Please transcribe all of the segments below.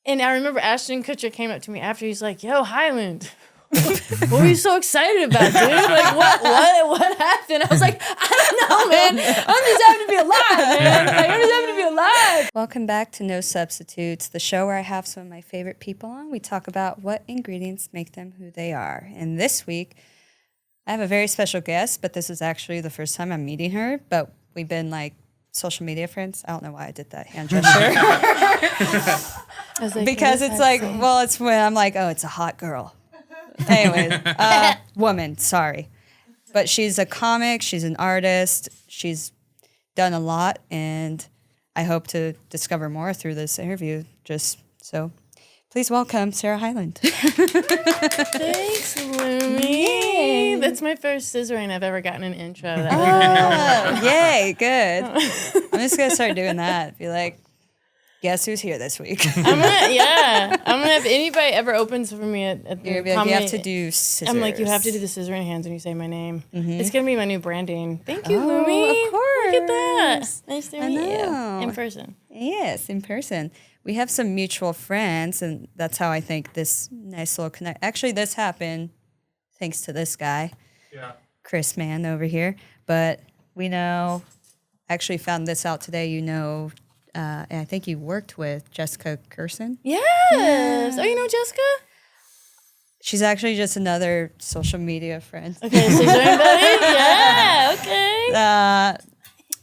And I remember Ashton Kutcher came up to me after. He's like, "Yo, Hyland, what were you so excited about, dude? Like, what happened?" I was like, "I don't know, man. I'm just happy to be alive, man. Like, I'm just happy to be alive." Welcome back to No Substitutes, the show where I have some of my favorite people on. We talk about what ingredients make them who they are. And this week, I have a very special guest, but this is actually the first time I'm meeting her. But we've been like social media friends. I don't know why I did that hand gesture. I was like, because it's like, well, it's when I'm like, oh, it's a hot girl. Anyways, woman, sorry. But she's a comic, she's an artist, she's done a lot, and I hope to discover more through this interview. Just so, please welcome Sarah Hyland. Thanks, Lumi. Yay. That's my first scissoring I've ever gotten an intro. Yay, good. I'm just going to start doing that. Be like, guess who's here this week? I'm gonna if anybody ever opens for me at the like, comedy, you have to do scissors. I'm like, you have to do the scissoring hands when you say my name. Mm-hmm. It's gonna be my new branding. Thank you, Lumi. Of course. Look at that. Nice to meet you in person. Yes, in person. We have some mutual friends, and that's how I think this nice little connect. Actually, this happened thanks to this guy, Chris Mann over here. But we know, actually found this out today. You know. And I think you worked with Jessica Gerson. Yes. Yeah. Oh, you know Jessica? She's actually just another social media friend. Okay, so everybody? Yeah, okay.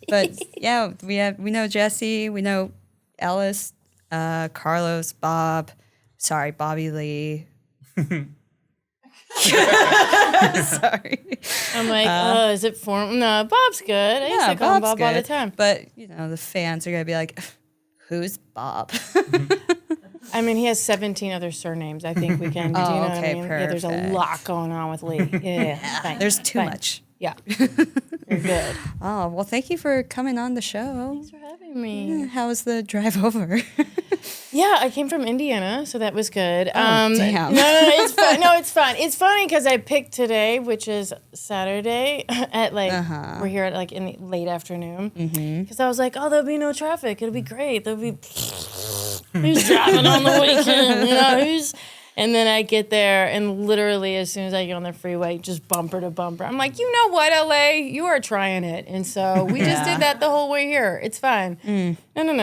But yeah, we know Jesse, we know Ellis, Carlos, Bobby Lee. Sorry. I'm like, is it form? No, Bob's good. I used to call him Bob all the time. But, you know, the fans are going to be like, who's Bob? I mean, he has 17 other surnames. I think we can. Do you know what I mean? Perfect. Yeah, there's a lot going on with Lee. Yeah. Fine. There's too much. Yeah. You're good. Oh, well, thank you for coming on the show. Thanks for having me. How was the drive over? Yeah, I came from Indiana, so that was good. Damn. No, it's fun. No, it's fun. It's funny because I picked today, which is Saturday, at like, we're here at like in the late afternoon. Because I was like, oh, there'll be no traffic. It'll be great. There'll be, who's driving on the weekend? You know, and then I get there, and literally as soon as I get on the freeway, just bumper to bumper. I'm like, you know what, LA? You are trying it. And so we just did that the whole way here. It's fine. No,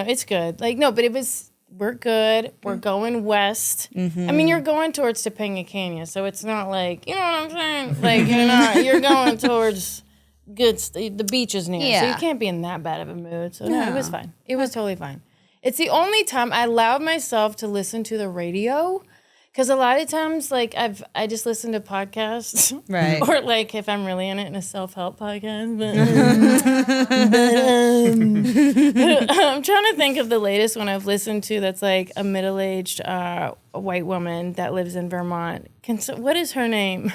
it's good. Like, no, but we're good. We're going west. I mean, you're going towards Topanga Canyon, so it's not like, you know what I'm saying? Like, you're going towards the beach is near, so you can't be in that bad of a mood. So no, it was fine. It was totally fine. It's the only time I allowed myself to listen to the radio. Because a lot of times, like, I just listen to podcasts. Right. Or, like, if I'm really in it, in a self-help podcast. But, I'm trying to think of the latest one I've listened to that's, like, a middle-aged white woman that lives in Vermont. What is her name?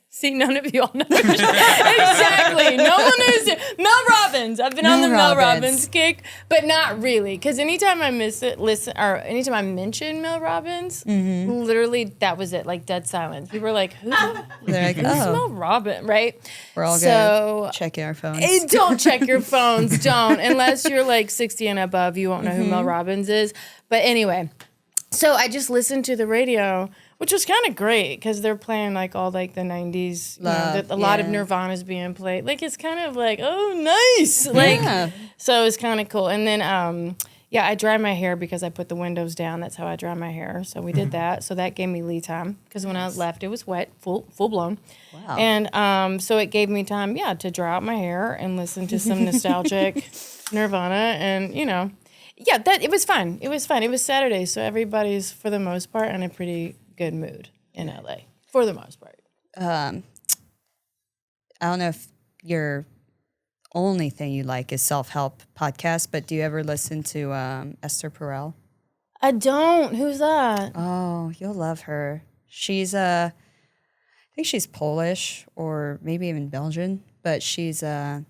See, none of you all know. Exactly. No one knows it. Mel Robbins. I've been on the Mel Robbins kick, but not really. Because anytime I anytime I mention Mel Robbins, literally that was it. Like dead silence. People were like, who? They're like, who's Mel Robbins, right? We're all going to check our phones. Don't check your phones. Don't. Unless you're like 60 and above, you won't know who Mel Robbins is. But anyway, so I just listened to the radio, which was kind of great because they're playing like all like the 90s. A lot of Nirvana's being played. Like it's kind of like, oh, nice. Like, so it's kind of cool. And then, I dry my hair because I put the windows down. That's how I dry my hair. So we did that. So that gave me lead time because when I left, it was wet, full blown. Wow. And so it gave me time, to dry out my hair and listen to some nostalgic Nirvana and, it was fun. It was fun. It was Saturday, so everybody's, for the most part, in a pretty good mood in LA, for the most part. I don't know if your only thing you like is self-help podcasts, but do you ever listen to Esther Perel? I don't. Who's that? Oh, you'll love her. She's I think she's Polish or maybe even Belgian, but she's a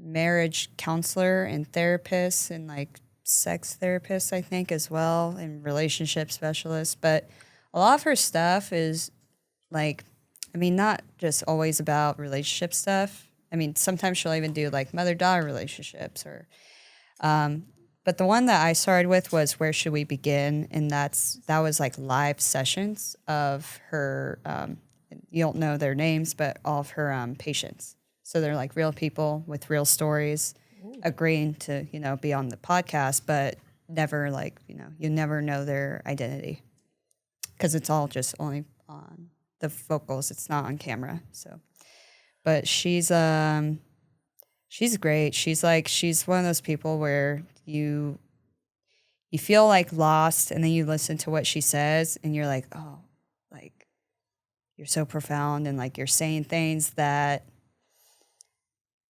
marriage counselor and therapist and like sex therapist, I think, as well, and relationship specialist. But a lot of her stuff is like, I mean, not just always about relationship stuff. I mean, sometimes she'll even do like mother-daughter relationships or, but But the one that I started with was Where Should We Begin? And that was like live sessions of her, you don't know their names, but all of her patients. So they're like real people with real stories agreeing to, be on the podcast, but never like, you never know their identity because it's all just only on the vocals. It's not on camera. So, but she's great. She's one of those people where you feel like lost and then you listen to what she says and you're like, oh, like you're so profound and like you're saying things that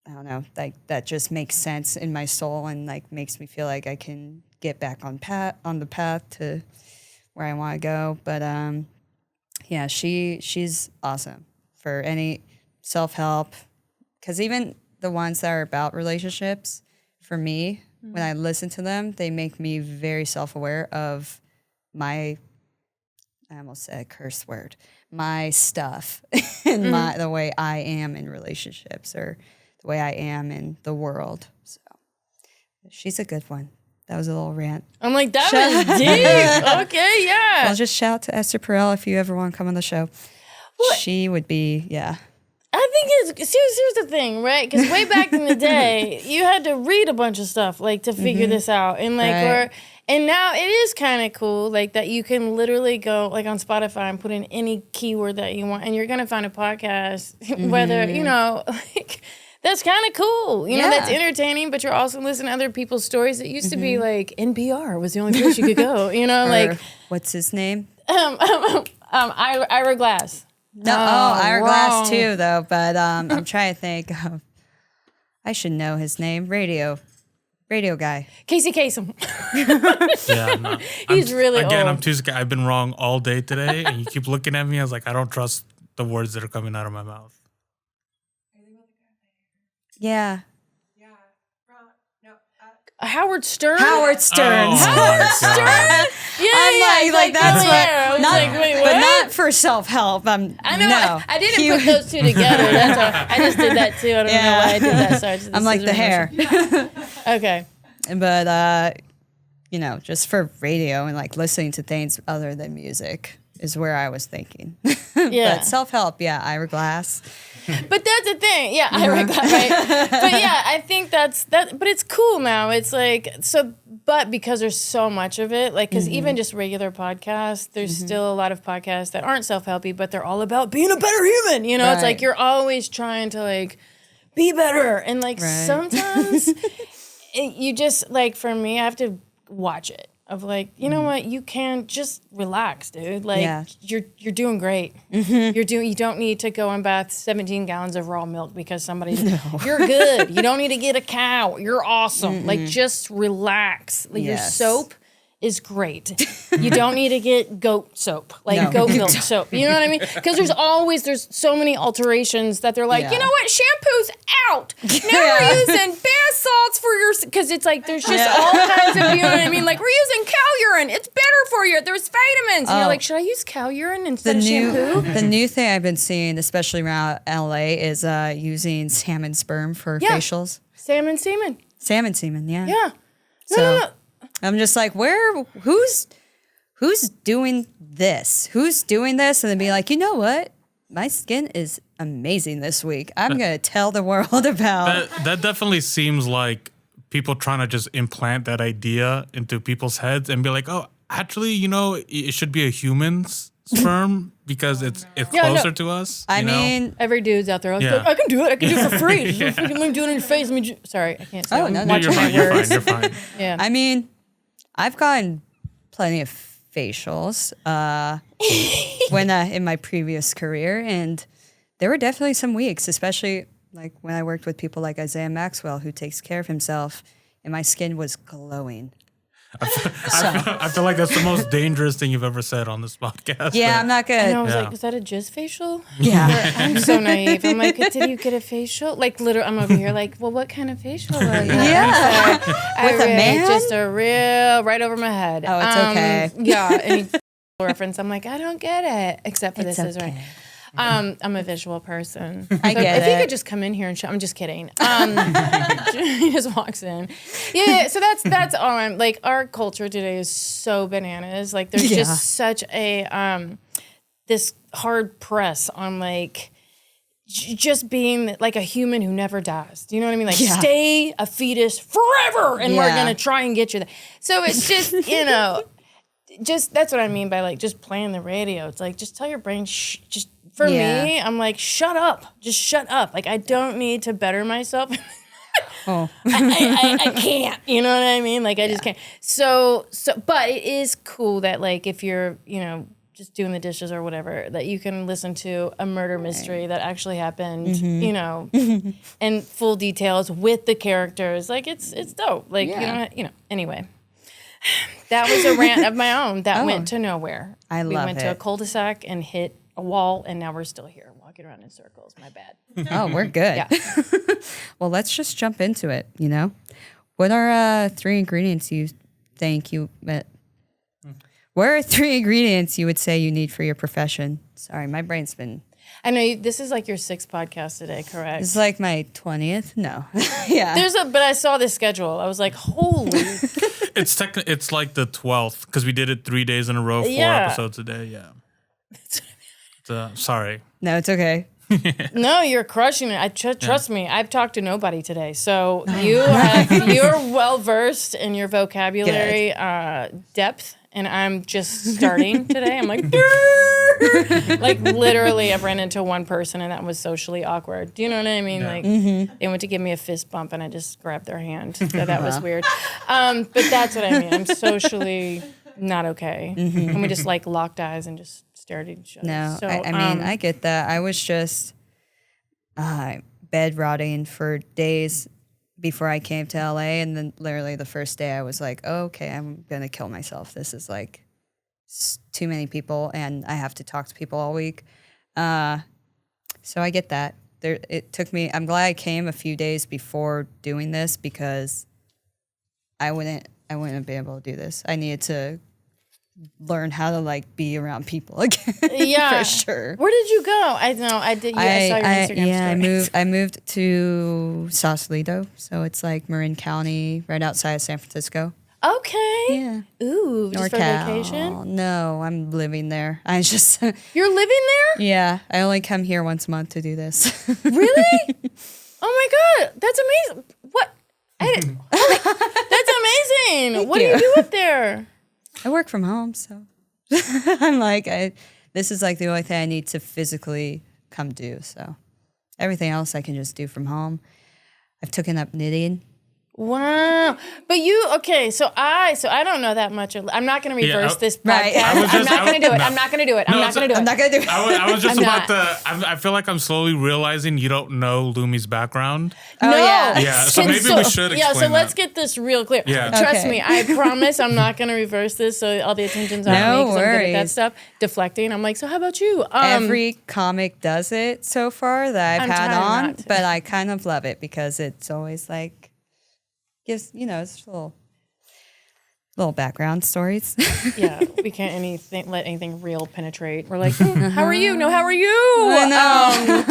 I don't know, like that just makes sense in my soul and like makes me feel like I can get back on the path to where I want to go. But yeah, she's awesome for any self-help, because even the ones that are about relationships, for me, when I listen to them, they make me very self-aware of I almost said a curse word, my stuff and the way I am in relationships or the way I am in the world. So she's a good one. That was a little rant. I'm like, that was deep. Okay, yeah. I'll just shout to Esther Perel if you ever want to come on the show. What? She would be, yeah. I think here's the thing, right? Because way back in the day, you had to read a bunch of stuff like to figure this out, and like and now it is kind of cool, like that you can literally go like on Spotify and put in any keyword that you want, and you're gonna find a podcast, whether like. That's kind of cool. That's entertaining, but you're also listening to other people's stories. It used to be like NPR was the only place you could go, like. What's his name? Ira Glass. No, Ira Glass too, though. But I'm trying to think of, I should know his name. Radio guy. Casey Kasem. Yeah, no. He's really again, old. I'm too scared. I've been wrong all day today, and you keep looking at me. I was like, I don't trust the words that are coming out of my mouth. Yeah. Howard Stern? Howard Stern. Oh, Howard Stern? Yeah, I'm like that's what. Wait, but not for self-help. I know. No. I didn't put those two together. That's all. I just did that too. I don't know why I did that. Sorry. I'm like the hair. Okay. But just for radio and like listening to things other than music is where I was thinking. Yeah. But self-help, Ira Glass. But that's the thing. Yeah, Ira Glass, right? But yeah, I think that's that. But it's cool now. It's like, so, but because there's so much of it, like, because even just regular podcasts, there's still a lot of podcasts that aren't self-helpy, but they're all about being a better human. It's like you're always trying to, like, be better. And, like, sometimes you just, like, for me, I have to watch it. Of like, you know what, you can just relax, dude. Like you're doing great. You don't need to go and bath 17 gallons of raw milk because somebody's you're good. You don't need to get a cow. You're awesome. Like just relax. Like your soap is great. You don't need to get goat soap, like goat milk soap. You know what I mean? Because there's so many alterations that they're like, you know what, shampoo's out. Now we're using bath salts for your, because it's like there's just all kinds of, you know what I mean? Like we're using cow urine. It's better for you. There's vitamins. And you're like, should I use cow urine instead of shampoo? The new thing I've been seeing, especially around LA, is using salmon sperm for facials. Salmon semen. Salmon semen, yeah. Yeah. No. I'm just like, who's doing this? Who's doing this? And then be like, you know what? My skin is amazing this week. I'm going to tell the world about. That definitely seems like people trying to just implant that idea into people's heads and be like, oh, actually, it should be a human's sperm because it's closer to us. I mean, every dude's out there. I can do it. I can do it for free. Let me do it in your face. Sorry, I can't say. Oh, no, you're fine. You're fine. Yeah. I mean, I've gotten plenty of facials when in my previous career, and there were definitely some weeks, especially like when I worked with people like Isaiah Maxwell, who takes care of himself, and my skin was glowing. I feel like that's the most dangerous thing you've ever said on this podcast. Yeah, I'm not good. And I was like, was that a jizz facial? Yeah. I'm so naive. I'm like, did you get a facial? Like, literally, I'm over here like, well, what kind of facial was it? Yeah. With a man? Just a real, right over my head. Oh, it's okay. Yeah, any reference, I'm like, I don't get it, except for this is right. I'm a visual person. I get if it. you could just come in here and show, I'm just kidding. He just walks in. Yeah. So that's all I'm like. Our culture today is so bananas. Like there's just such a this hard press on like just being like a human who never dies. Do you know what I mean? Like stay a fetus forever, and we're gonna try and get you there. So it's just just that's what I mean by like just playing the radio. It's like just tell your brain just. For me, I'm like, shut up. Just shut up. Like, I don't need to better myself. I can't. You know what I mean? Like, I just can't. So, but it is cool that, like, if you're, just doing the dishes or whatever, that you can listen to a murder mystery that actually happened, and full details with the characters. Like, it's dope. Like, anyway. That was a rant of my own that went to nowhere. We went to a cul-de-sac and hit a wall, and now we're still here walking around in circles. My bad. Oh, we're good. Yeah. Well, let's just jump into it. What are 3 ingredients you think you met? What are 3 ingredients you would say you need for your profession? Sorry, my brain's been. I know this is like your 6th podcast today, correct? It's like my 20th. No, yeah. But I saw the schedule. I was like, holy. It's like the 12th because we did it 3 days in a row, 4 episodes a day. Yeah. Sorry. No, it's okay. No, you're crushing it. Trust me. I've talked to nobody today, so you're well versed in your vocabulary depth, and I'm just starting today. I'm like, like literally, I've ran into one person, and that was socially awkward. Do you know what I mean? Like they went to give me a fist bump, and I just grabbed their hand. So that was weird. But that's what I mean. I'm socially not okay, and we just like locked eyes and just stared at each other. No, so, I mean, I get that. I was just bed rotting for days before I came to LA, and then literally the first day I was like, oh, okay, I'm gonna kill myself. This is like too many people, and I have to talk to people all week. So I get that. It took me. I'm glad I came a few days before doing this because I wouldn't be able to do this. I needed to learn how to like be around people again. Yeah, for sure. Where did you go? I know I did. Yeah, I saw your Instagram story. I moved to Sausalito, so it's like Marin County, right outside of San Francisco. Okay. Yeah. Ooh, just for vacation? No, I'm living there. I just. You're living there? Yeah, I only come here once a month to do this. Really? Oh my God, that's amazing. What? That's amazing. What do you do up there? I work from home, so I'm like, this is like the only thing I need to physically come do. So everything else I can just do from home. I've taken up knitting. Wow. But so I don't know that much. I'm not going to reverse this podcast. Right. I'm not going to do it. I'm not going to do it. I'm not going to do it. I was just I feel like I'm slowly realizing you don't know Lumi's background. No. Yeah, so maybe we should explain so let's get this real clear. Yeah. Trust me, I promise I'm not going to reverse this, so all the attention's on me because I'm good at that stuff. Deflecting. I'm like, so how about you? Every comic does it so far that I've had on, but I kind of love it because it's always like, gives, it's little background stories. Yeah, we can't let anything real penetrate. We're like, how are you? No, how are you? I know.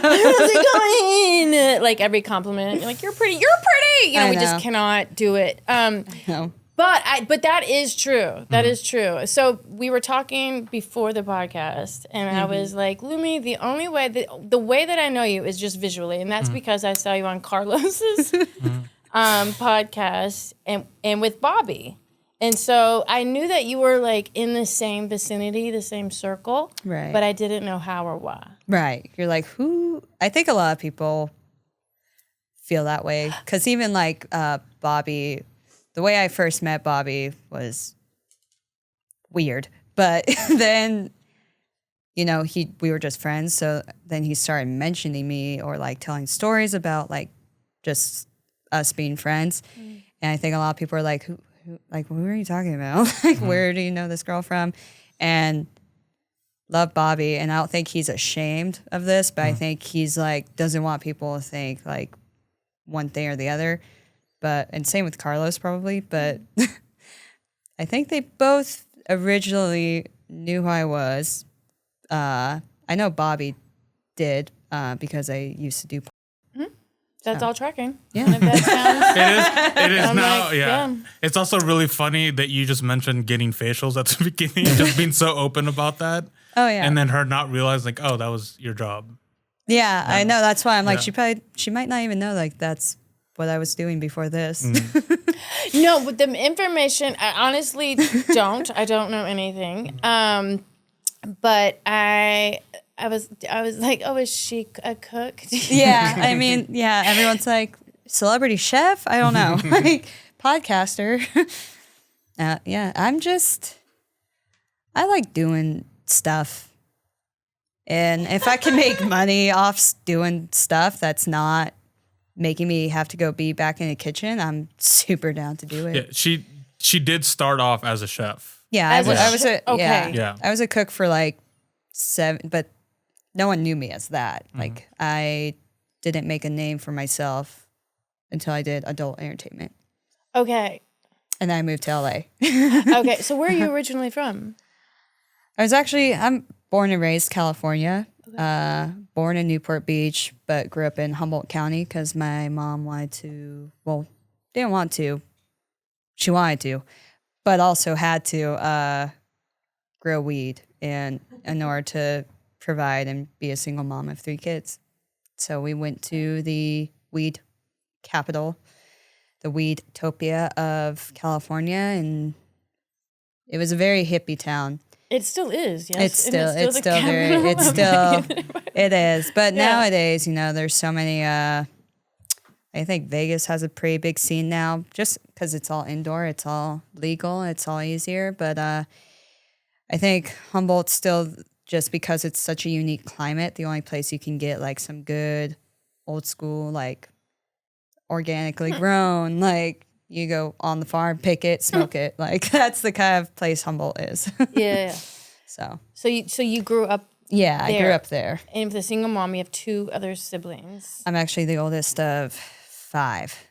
How's it going? Like every compliment, you're like, you're pretty. We just cannot do it. No. But that is true. That is true. So we were talking before the podcast, and I was like, Lumi, the only way the way that I know you is just visually, and that's because I saw you on Carlos's podcast and with Bobby. And so I knew that you were like in the same vicinity, the same circle, right? But I didn't know how or why. Right. You're like, who? I think a lot of people feel that way because even like Bobby, the way I first met Bobby was weird, but then we were just friends. So then he started mentioning me or like telling stories about like just us being friends, and I think a lot of people are like, who are you talking about? Like, where do you know this girl from? And love Bobby, and I don't think he's ashamed of this, but I think he's like doesn't want people to think like one thing or the other. And same with Carlos probably, but I think they both originally knew who I was. I I know Bobby did because I used to do. That's all tracking. Yeah. And if that sounds, It is I'm now. like, Yeah. yeah. It's also really funny that you just mentioned getting facials at the beginning, just being so open about that. Oh yeah. And then her not realizing, like, oh, that was your job. Yeah, I know. That's why I'm like, Yeah. she might not even know like that's what I was doing before this. No, with the information, I honestly don't. I don't know anything. But I was like, oh, is she a cook? Yeah, I mean, yeah, everyone's like celebrity chef. I don't know, like podcaster. Yeah, I like doing stuff, and if I can make money off doing stuff that's not making me have to go be back in the kitchen, I'm super down to do it. Yeah, she did start off as a chef. Yeah, As a I was a okay. Yeah. I was a cook for like 7, but no one knew me as that. Like I didn't make a name for myself until I did adult entertainment, Okay. and then I moved to LA. Okay. So where are you originally from? I'm born and raised California. Born in Newport Beach, but grew up in Humboldt County because my mom didn't want to. She wanted to, but also had to grow weed in order to provide and be a single mom of 3 kids. So we went to the weed capital, the Weedtopia of California, and it was a very hippie town. It still is. Yes. It is. But nowadays, there's so many, I think Vegas has a pretty big scene now just because it's all indoor, it's all legal, it's all easier. But I think Humboldt's still, just because it's such a unique climate, the only place you can get like some good old school, like organically grown, like you go on the farm, pick it, smoke it. Like that's the kind of place Humboldt is. Yeah. So you grew up. Yeah, I grew there. up there. And with a single mom, you have 2 other siblings. I'm actually the oldest of 5.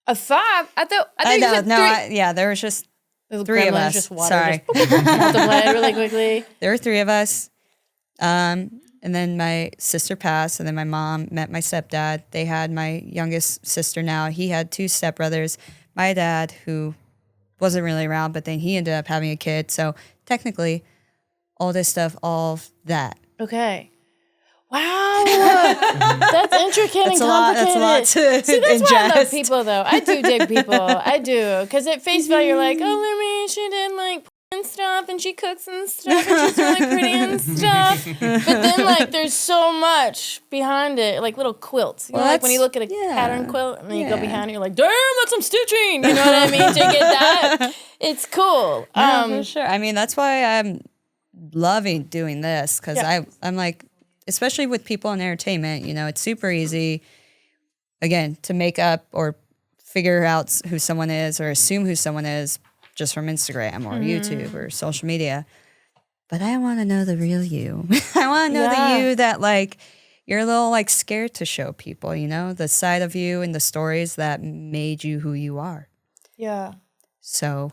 A 5? I thought I you know. said 3. There was just The 3 of gremlins us. Just water, Sorry. Just multiplied really quickly. There were 3 of us. And then my sister passed, and then my mom met my stepdad. They had my youngest sister now. He had 2 stepbrothers. My dad, who wasn't really around, but then he ended up having a kid. So technically, oldest of all that. Okay. Wow. That's intricate and complicated. That's a lot to See, that's why I love ingest. people, though. I do dig people. I do. Because at face value, you're like, oh, Lumi, she did like and stuff, and she cooks and stuff, and she's really pretty and stuff. But then, like, there's so much behind it, like little quilts. You know, like when you look at a pattern quilt, and then you go behind it, you're like, damn, that's some stitching. You know what I mean? To get that, it's cool. For sure. I mean, that's why I'm loving doing this, because I'm like, especially with people in entertainment, it's super easy, again, to make up or figure out who someone is or assume who someone is just from Instagram or YouTube or social media. But I want to know the real you. I want to know the you that, like, you're a little, like, scared to show people, the side of you and the stories that made you who you are. Yeah. So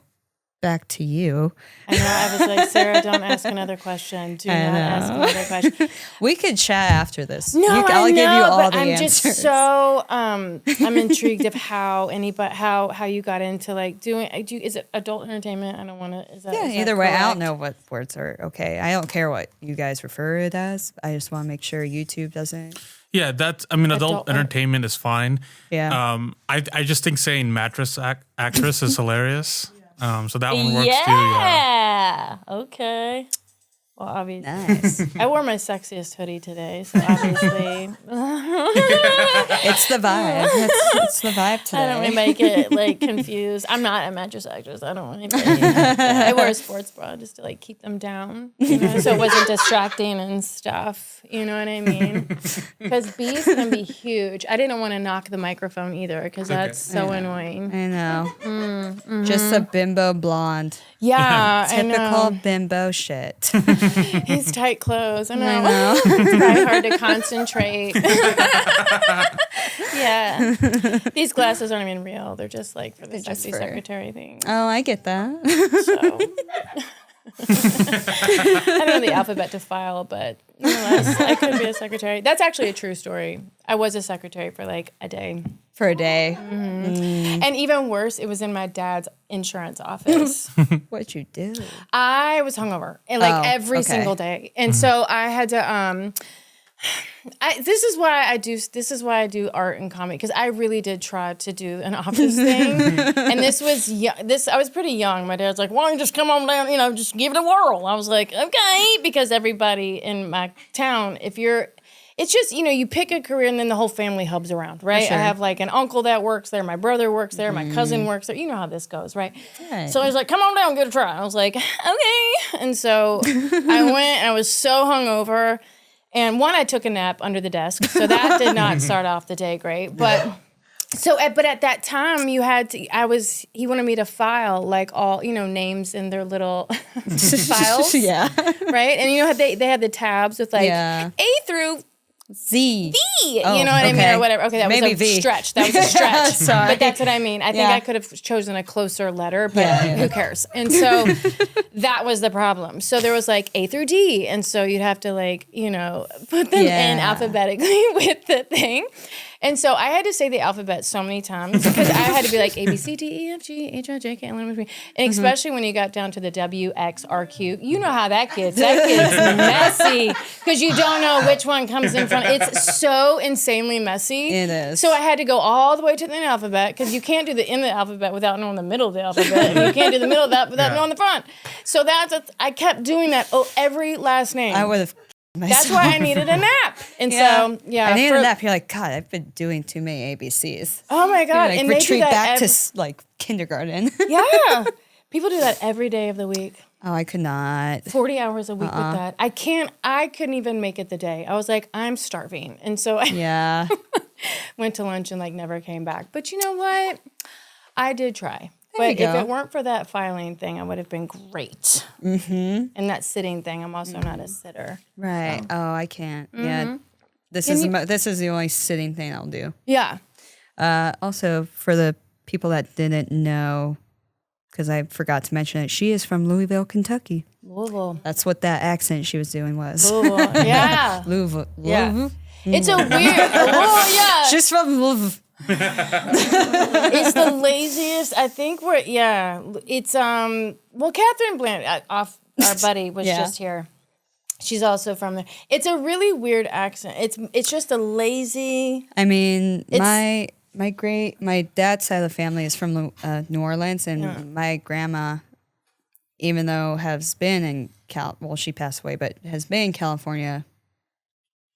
back to you. I know. I was like, Sarah, don't ask another question. Do not ask another question. We could chat after this. No, I'll I know, give you all but the I'm answers. just so I'm intrigued of how you got into like doing. Is it adult entertainment? I don't want to. Is that Either way, correct? I don't know what words are okay. I don't care what you guys refer it as. I just want to make sure YouTube doesn't. Yeah, adult entertainment is fine. Yeah. I just think saying mattress actress is hilarious. So that one works too. Yeah. Okay. Well, obviously, Nice. I wore my sexiest hoodie today, so obviously, It's the vibe. It's the vibe today. I don't want to make it like confused. I'm not a mattress actress. I don't want to. I wear a sports bra just to like keep them down, so it wasn't distracting and stuff. You know what I mean? Because bees can be huge. I didn't want to knock the microphone either because that's so annoying. I know. Just a bimbo blonde. Yeah, I Typical know. bimbo shit. He's tight clothes. I know. It's probably hard to concentrate. Yeah. These glasses aren't even real. They're just like for the sexy secretary thing. Oh, I get that. So I don't know the alphabet to file, but nonetheless, I could be a secretary. That's actually a true story. I was a secretary for like a day. For a day. And even worse, it was in my dad's insurance office. What'd you do? I was hungover like every single day. And so I had to this is why I do art and comedy, because I really did try to do an office thing. And I was pretty young. My dad's like, why don't you just come on down, just give it a whirl. I was like, okay, because everybody in my town, it's just, you pick a career and then the whole family hubs around, right? Sure. I have like an uncle that works there, my brother works there, my cousin works there. You know how this goes, right? So he's like, come on down, give it a try. I was like, okay. And so I went, and I was so hungover. And one, I took a nap under the desk, so that did not start off the day great. But but at that time, he wanted me to file like all names in their little files, right? And they had the tabs with like A through Z. V, what I mean, or whatever. Okay, that was a stretch. That was a stretch. Sorry. But that's what I mean. I think I could have chosen a closer letter, but who cares? And so that was the problem. So there was like A through D, and so you'd have to put them in alphabetically with the thing. And so I had to say the alphabet so many times because I had to be like A, B, C, D, E, F, G, H, I, J, K, L, M, N, O, P. And especially when you got down to the W, X, R, Q, you know how that gets. That gets messy because you don't know which one comes in front. It's so insanely messy. It is. So I had to go all the way to the end alphabet because you can't do the end of the alphabet without knowing the middle of the alphabet. And you can't do the middle of that without knowing the front. So I kept doing that every last name. I would have. That's why I needed a nap. And I needed a nap. You're like, God, I've been doing too many ABCs. Oh my God. Like, and retreat back to like kindergarten. Yeah. People do that every day of the week. Oh, I could not. 40 hours a week with that. I couldn't even make it the day. I was like, I'm starving. And so I went to lunch and never came back. But you know what? I did try. But if it weren't for that filing thing, I would have been great. Mm-hmm. And that sitting thing, I'm also not a sitter. Right. So. Oh, I can't. Mm-hmm. Yeah. This is the only sitting thing I'll do. Yeah. Also, for the people that didn't know, because I forgot to mention it, she is from Louisville, Kentucky. Louisville. That's what that accent she was doing was. Louisville. Yeah. Louisville. Yeah. It's a weird. Yeah. She's from Louisville. It's the laziest. I think it's Catherine Bland our buddy was just here. She's also from there. It's a really weird accent. It's just a lazy. I mean, my dad's side of the family is from New Orleans, and my grandma, even though has been in she passed away, but has been in California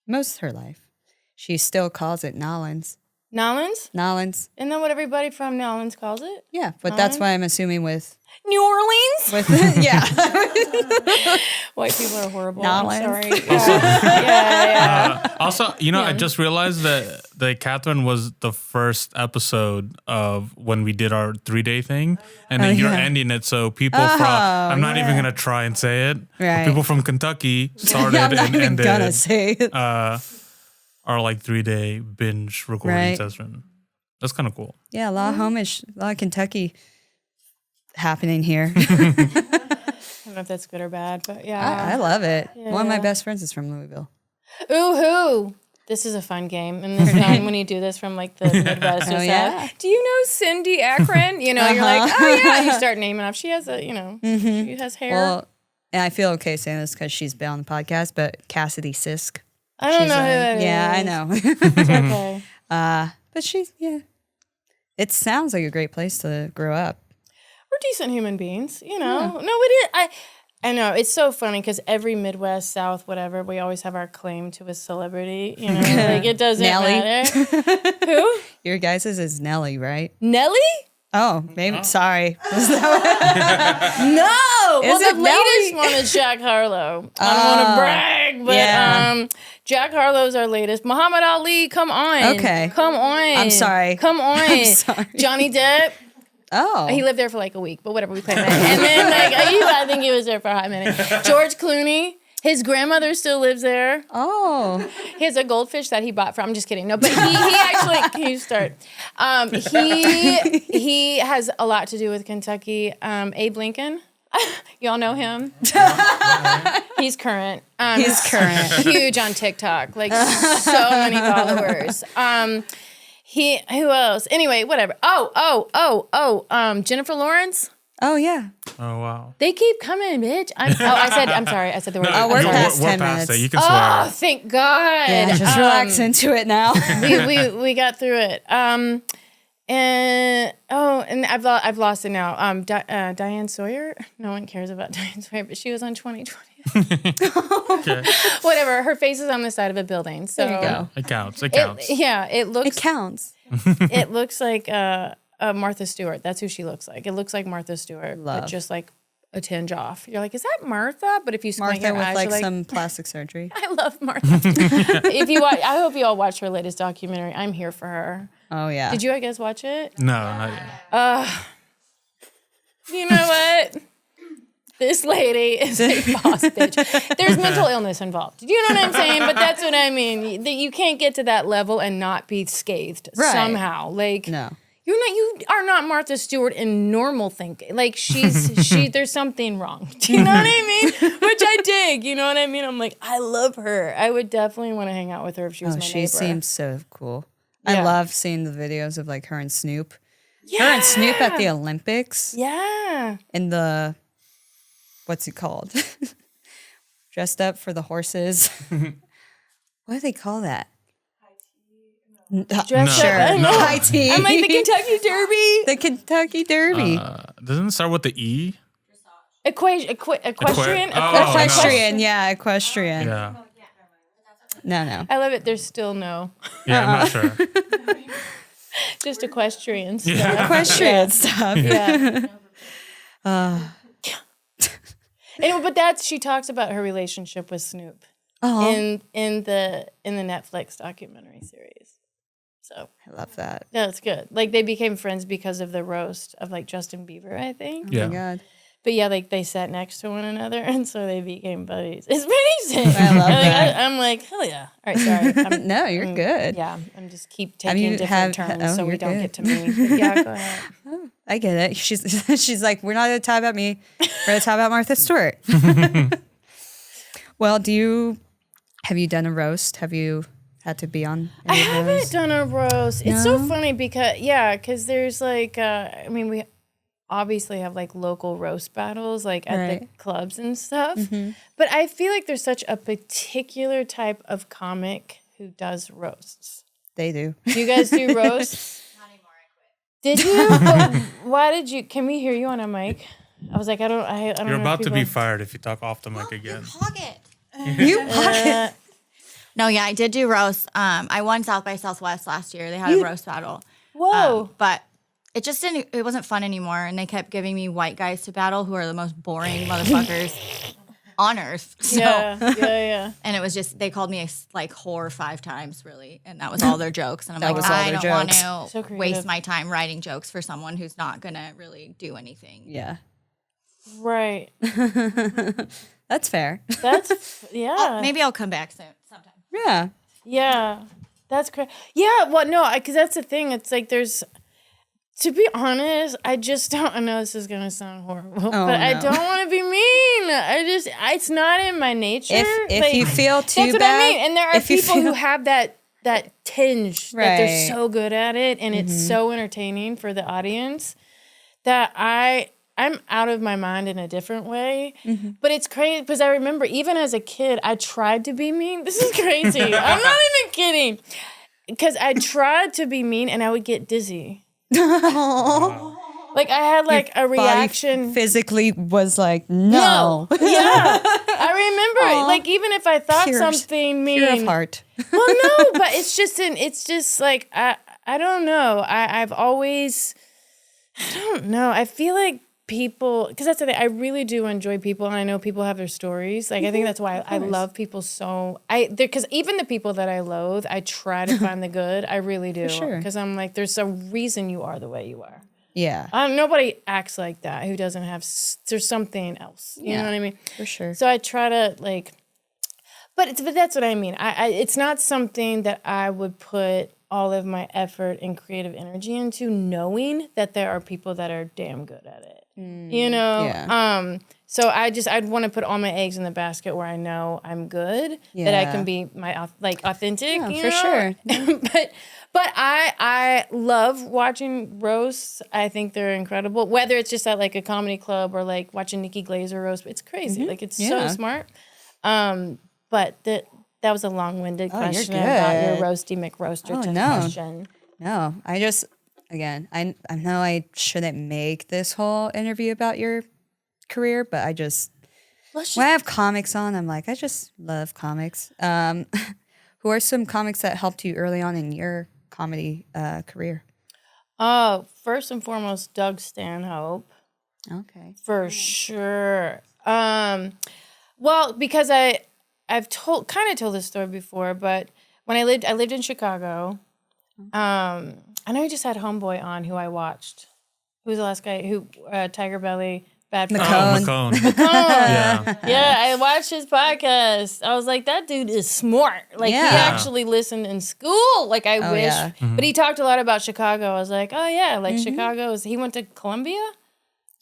most of her life. She still calls it Nolans. Nolans? Nolans. Isn't that what everybody from Nolans calls it? Yeah, but that's why I'm assuming with New Orleans? White people are horrible. Nolans. I'm sorry. Yeah. Also, I just realized that Catherine was the first episode of when we did our 3-day thing, and then you're ending it, so people I'm not even gonna try and say it. Right. People from Kentucky started I'm not and even ended. gonna say it. Our 3-day binge recording session. That's kind of cool. Yeah, a lot of homage, a lot of Kentucky happening here. I don't know if that's good or bad, but yeah. I love it. Yeah. One of my best friends is from Louisville. Ooh-hoo. This is a fun game. And this time when you do this from the Midwest, do you know Cindy Akron? You're like, oh yeah. You start naming off. She has she has hair. Well, and I feel okay saying this because she's been on the podcast, but Cassidy Sisk. I don't know who that is. Yeah, I know. It's okay. But it sounds like a great place to grow up. We're decent human beings, No, it is. I know. It's so funny because every Midwest, South, whatever, we always have our claim to a celebrity. It doesn't matter. Who? Your guys' is Nelly, right? Nelly? Oh, maybe. Sorry. No. The latest one is Jack Harlow. I don't want to brag, but Jack Harlow's our latest. Muhammad Ali, come on. Okay. Come on. I'm sorry. Come on. I'm sorry. Johnny Depp. Oh. He lived there for a week, but whatever, we played that. And then I think he was there for a hot minute. George Clooney. His grandmother still lives there. Oh. He has a goldfish that he bought from. I'm just kidding. No, but he actually, can you start? He has a lot to do with Kentucky. Abe Lincoln. Y'all know him? He's current. He's current. Huge on TikTok. Like, so many followers. Who else? Anyway, whatever. Jennifer Lawrence. Oh, yeah. Oh, wow. They keep coming, bitch. I'm sorry. I said the word. We're past 10 minutes. It. You can swear. Oh, thank God. Yeah, just relax into it now. we got through it. And I've lost it now. Diane Sawyer. No one cares about Diane Sawyer, but she was on 2020. Okay. Whatever. Her face is on the side of a building. So There you go. It counts. It looks. It counts. It looks like Martha Stewart. That's who she looks like. It looks like Martha Stewart, but just like a tinge off. You're like, is that Martha? But if you squint Martha your with eyes, like you're some plastic surgery. I love Martha. If you watch, I hope you all watch her latest documentary. I'm here for her. Oh, yeah. Did you guys watch it? No, not yet. You know what? This lady is a boss bitch. There's mental illness involved. You know what I'm saying? But that's what I mean. You can't get to that level and not be scathed somehow. Like, No. You are not Martha Stewart in normal thinking. Like, there's something wrong. Do you know what I mean? Which I dig. You know what I mean? I'm like, I love her. I would definitely want to hang out with her if she was my neighbor. She seems so cool. Yeah. I love seeing the videos of like her and Snoop. Yeah. Her and Snoop at the Olympics. Yeah. In the, what's it called? Dressed up for the horses. What do they call that? Dressed up. I know. High tea. I'm like the Kentucky Derby. The Kentucky Derby. Doesn't it start with the E? Equestrian? Equestrian, yeah, equestrian. Yeah. No. I love it. There's still no. Yeah, I'm not sure. Just equestrian stuff. Yeah. Equestrian stuff. Yeah. Anyway, but she talks about her relationship with Snoop in the Netflix documentary series. So I love that. yeah, it's good. Like they became friends because of the roast of like Justin Bieber, I think. Yeah. Oh my God. But yeah, like they sat next to one another, and so they became buddies. It's pretty sick. I love that. I'm like, hell yeah. All right, sorry. No, you're good. Yeah, I'm just keep taking different turns so we you're don't good. get to me. But yeah, go ahead. I get it. She's like, we're not going to talk about me. We're going to talk about Martha Stewart. Well, have you done a roast? Have you had to be on I any of haven't those? done a roast. It's so funny because there's like, we obviously have like local roast battles like at the clubs and stuff. Mm-hmm. But I feel like there's such a particular type of comic who does roasts. They do. Do you guys do roasts? Not anymore, I quit. Did you? But why did you? Can we hear you on a mic? I was like, I don't You're know about to be fired if you talk off the mic again. You pocket. No, yeah, I did do roast. I won South by Southwest last year. They had a roast battle. Whoa. But it just didn't, it wasn't fun anymore. And they kept giving me white guys to battle who are the most boring motherfuckers on earth. So, yeah. And it was just, they called me a whore 5 times, really. And that was all their jokes. And I'm That was all I their don't want jokes. to waste my time writing jokes for someone who's not going to really do anything. Yeah. Right. That's fair. That's, yeah. Maybe I'll come back soon, sometime. Yeah. Yeah. That's crazy. Yeah, well, no, because that's the thing. It's like there's, to be honest, I just don't, I know this is going to sound horrible, but I don't want to be mean. It's not in my nature. If you feel too that's bad. What I mean. And there are people who have that tinge that they're so good at it and it's so entertaining for the audience that I'm out of my mind in a different way. Mm-hmm. But it's crazy because I remember even as a kid, I tried to be mean. This is crazy. I'm not even kidding. Because I tried to be mean and I would get dizzy. Like I had like a reaction. Physically was like, no. Yeah. I remember like even if I thought something mean. Pure of heart. Well, no, but it's just like, I don't know. I've always, I don't know. I feel like people, because that's the thing, I really do enjoy people, and I know people have their stories. Like, I think that's why I love people so, because even the people that I loathe, I try to find the good. I really do. Because I'm like, there's a reason you are the way you are. Yeah. Nobody acts like that who doesn't have, there's something else. You know what I mean? For sure. So I try to like, but that's what I mean. It's not something that I would put all of my effort and creative energy into, knowing that there are people that are damn good at it. You know? Yeah. So I'd want to put all my eggs in the basket where I know I'm good, that I can be my authentic. Yeah, you for know? sure. But I love watching roasts. I think they're incredible. Whether it's just at like a comedy club or like watching Nikki Glaser roast, it's crazy. Like it's so smart. But that was a long-winded question about your roasty McRoaster question. No, I just, again, I know I shouldn't make this whole interview about your career, but when I have comics on, I'm like, I just love comics. Who are some comics that helped you early on in your comedy career? First and foremost, Doug Stanhope. Okay. For sure. Well, because I've told this story before, but when I lived in Chicago. I know you just had Homeboy on, who I watched. Who was the last guy? Tiger Belly, Bad McCone. Yeah, I watched his podcast. I was like, that dude is smart. Like, he actually listened in school. Like, I wish. Yeah. Mm-hmm. But he talked a lot about Chicago. I was like, oh, yeah, like Chicago. He went to Columbia?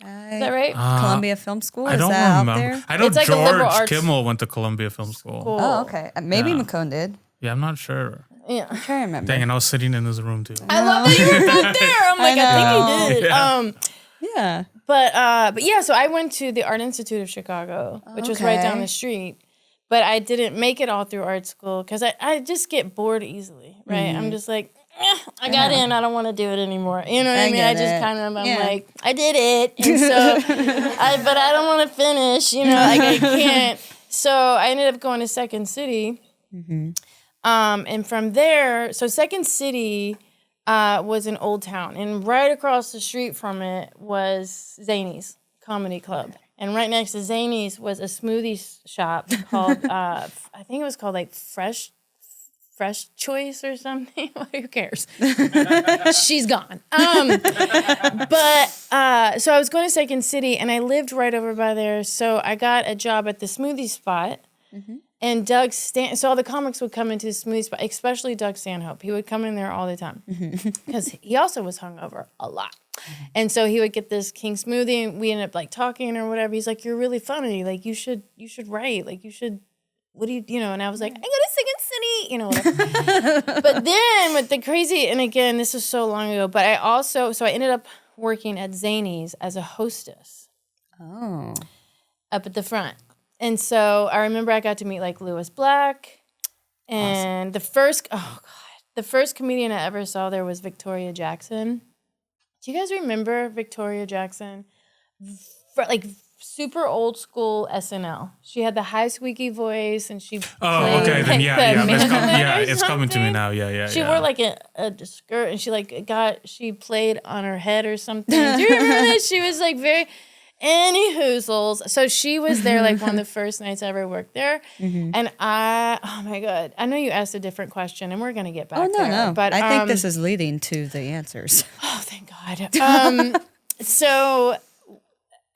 Is that right? Columbia Film School? I don't remember. I know it's like George Kimmel went to Columbia Film School. Cool. Oh, okay. Maybe McCone did. Yeah, I'm not sure. Yeah. I'm trying to remember. Dang, and I was sitting in his room, too. I love that you were back there. I'm like, I think he did. Yeah. But yeah, so I went to the Art Institute of Chicago, which was right down the street. But I didn't make it all through art school because I just get bored easily, right? Mm-hmm. I'm just like, I got in, I don't want to do it anymore. You know what I mean? I just kind of, I'm like, I did it. And so, but I don't want to finish, you know, like I can't. So I ended up going to Second City. Mm-hmm. And from there, so Second City was an old town, and right across the street from it was Zany's Comedy Club. And right next to Zany's was a smoothie shop called, I think it was called like Fresh Choice or something. Who cares? She's gone. But so I was going to Second City, and I lived right over by there. So I got a job at the smoothie spot. Mm-hmm. And so all the comics would come into the smoothie spot, especially Doug Stanhope. He would come in there all the time because he also was hungover a lot. And so he would get this king smoothie, and we ended up like talking or whatever. He's like, "You're really funny. Like you should write. Like you should. What do you know?" And I was like, "I go to Second City, you know." Whatever. But then with the crazy, and again, this was so long ago. But I ended up working at Zany's as a hostess. Oh. Up at the front. And so I remember I got to meet like Lewis Black, and the first comedian I ever saw there was Victoria Jackson. Do you guys remember Victoria Jackson? Like super old school SNL. She had the high squeaky voice, and she played, okay, then like, it's coming to me now. Yeah. She wore like a skirt, and she played on her head or something. Do you remember this? She was like very. Any hoozles. So she was there like one of the first nights I ever worked there. Mm-hmm. And oh my God. I know you asked a different question, and we're going to get back there. No. But I think this is leading to the answers. Oh, thank God. So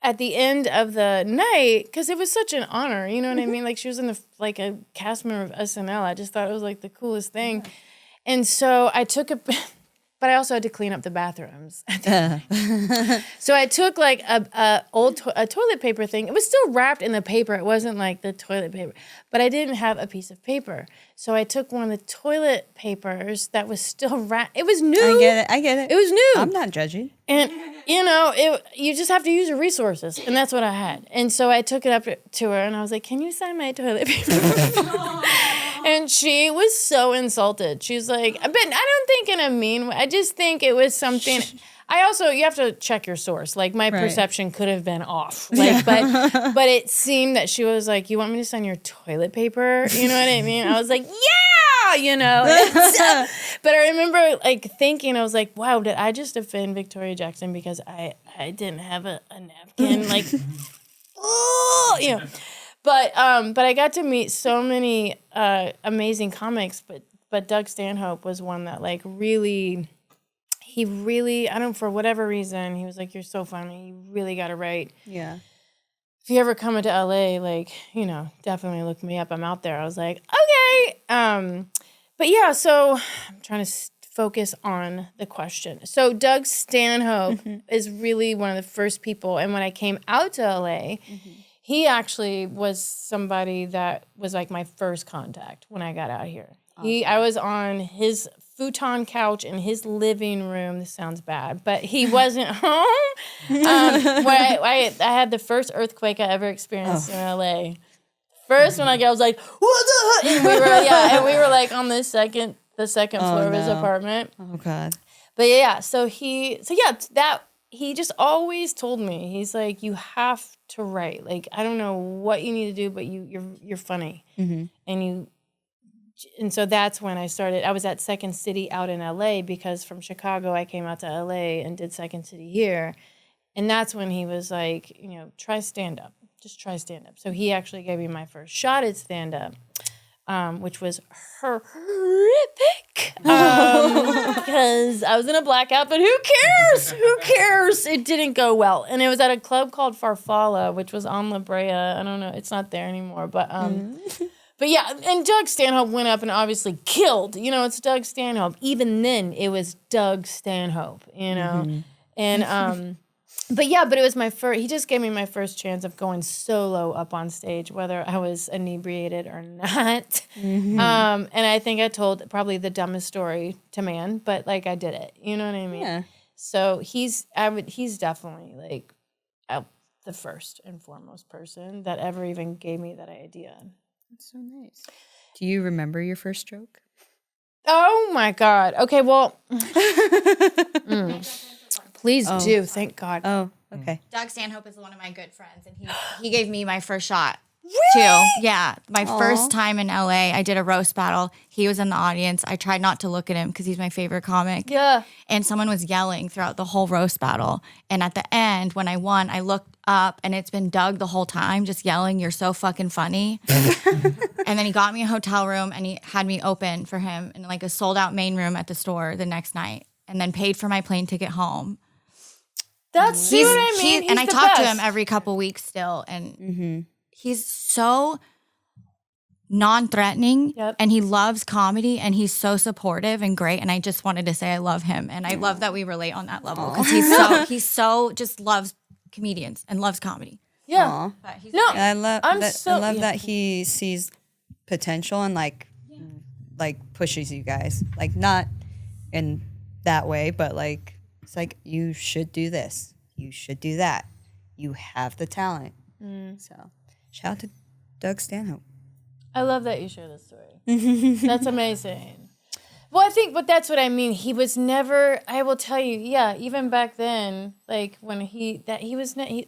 at the end of the night, because it was such an honor, you know what I mean? Like she was in like a cast member of SNL. I just thought it was like the coolest thing. And so I took but I also had to clean up the bathrooms. So I took like a toilet paper thing. It was still wrapped in the paper. It wasn't like the toilet paper. But I didn't have a piece of paper. So I took one of the toilet papers that was still wrapped. It was new. I get it. It was new. I'm not judging. And, you know, you just have to use your resources. And that's what I had. And so I took it up to her, and I was like, "Can you sign my toilet paper?" And she was so insulted. She's like, but I don't think in a mean way. I just think it was something. You have to check your source. Like my perception could have been off. Like, but it seemed that she was like, "You want me to sign your toilet paper?" You know what I mean? I was like, "Yeah," you know. But I remember like thinking, I was like, "Wow, did I just offend Victoria Jackson because I didn't have a napkin?" Like, oh, you know. But I got to meet so many amazing comics, but Doug Stanhope was one that like really, for whatever reason, he was like, "You're so funny, you really got to write." Yeah. If you ever come into LA, like, you know, definitely look me up. I'm out there. I was like, okay. But yeah, so I'm trying to focus on the question. So Doug Stanhope is really one of the first people. And when I came out to LA, he actually was somebody that was like my first contact when I got out here. Awesome. I was on his futon couch in his living room. This sounds bad, but he wasn't home. Where I had the first earthquake I ever experienced in LA. First, when I was like, what the heck? And we were like on the second floor of his apartment. Oh God. But he just always told me, he's like, you have to write. Like, I don't know what you need to do, but you're funny. And so that's when I started. I was at Second City out in LA because from Chicago I came out to LA and did Second City here. And that's when he was like, try stand up. Just try stand up. So he actually gave me my first shot at stand up, which was horrific because I was in a blackout, but who cares? Who cares? It didn't go well. And it was at a club called Farfalla, which was on La Brea. I don't know. It's not there anymore, but But yeah, and Doug Stanhope went up and obviously killed. It's Doug Stanhope. Even then, it was Doug Stanhope, And, but it was my first, he just gave me my first chance of going solo up on stage, whether I was inebriated or not. And I think I told probably the dumbest story to man, but like I did it. You know what I mean? Yeah. So he's definitely like the first and foremost person that ever even gave me that idea. That's so nice. Do you remember your first stroke? Oh my God. Okay, well, please do. Thank God. Oh, okay. Doug Stanhope is one of my good friends, and he gave me my first shot. Really? Too. Yeah. My first time in LA, I did a roast battle. He was in the audience. I tried not to look at him because he's my favorite comic. Yeah. And someone was yelling throughout the whole roast battle. And at the end, when I won, I looked up and it's been Doug the whole time just yelling, "You're so fucking funny." And then he got me a hotel room and he had me open for him in like a sold out main room at the store the next night and then paid for my plane ticket home. That's what I mean. And I talk to him every couple weeks still. And he's so non-threatening and he loves comedy and he's so supportive and great. And I just wanted to say I love him. And I love that we relate on that level because he's so just loves comedians and loves comedy. Yeah. But he's I love that he sees potential and like pushes you guys. Like not in that way, but like it's like you should do this. You should do that. You have the talent. So shout out to Doug Stanhope. I love that you share this story. That's amazing. Well, but that's what I mean. He was never, I will tell you, even back then, like when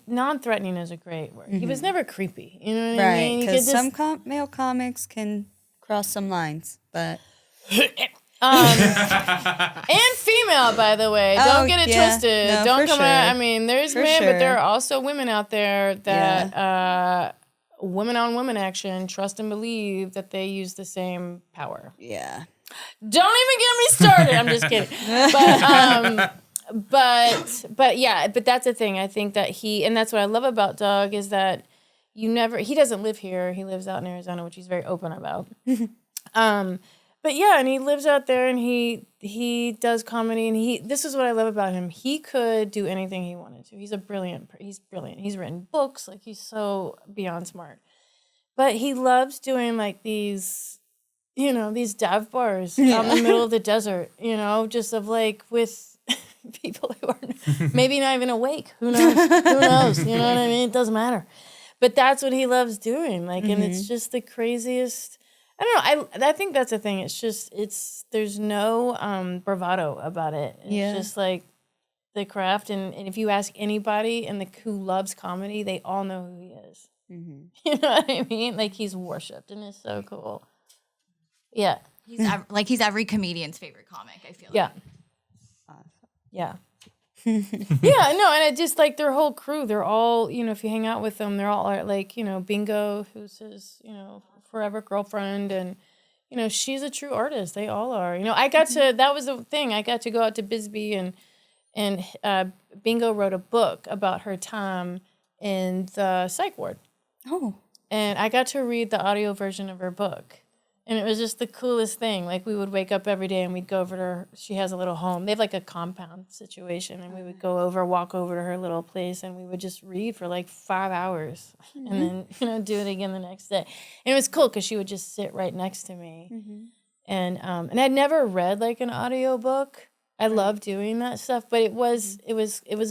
non-threatening is a great word. He was never creepy. You know what I mean? Right, because some male comics can cross some lines, but... and female, by the way. Don't get it twisted. No, Don't come out. I mean, there's men, but there are also women out there that women on women action trust and believe that they use the same power. Yeah. Don't even get me started. I'm just kidding. But that's the thing. I think that and that's what I love about Doug is that he doesn't live here. He lives out in Arizona, which he's very open about. But and he lives out there and he does comedy and this is what I love about him. He could do anything he wanted to. He's brilliant. He's written books. Like he's so beyond smart. But he loves doing like these dive bars out in the middle of the desert, just of like with people who are maybe not even awake. Who knows? You know what I mean? It doesn't matter. But that's what he loves doing. Like, and it's just the craziest. I don't know. I think that's the thing. It's just, there's no bravado about it. It's just like the craft. And if you ask anybody who loves comedy, they all know who he is. You know what I mean? Like he's worshipped and it's so cool. Yeah. He's every comedian's favorite comic, I feel like. Yeah. Yeah, no, and it just like their whole crew, they're all, if you hang out with them, they're all like, Bingo, who's his, forever girlfriend, and, she's a true artist. They all are. That was the thing. I got to go out to Bisbee and Bingo wrote a book about her time in the psych ward. Oh. And I got to read the audio version of her book. And it was just the coolest thing. Like, we would wake up every day and we'd go over to her. She has a little home. They have like a compound situation. And we would walk over to her little place, and we would just read for like 5 hours. Mm-hmm. And then, do it again the next day. And it was cool because she would just sit right next to me. Mm-hmm. And I'd never read like an audiobook. I love doing that stuff. But it was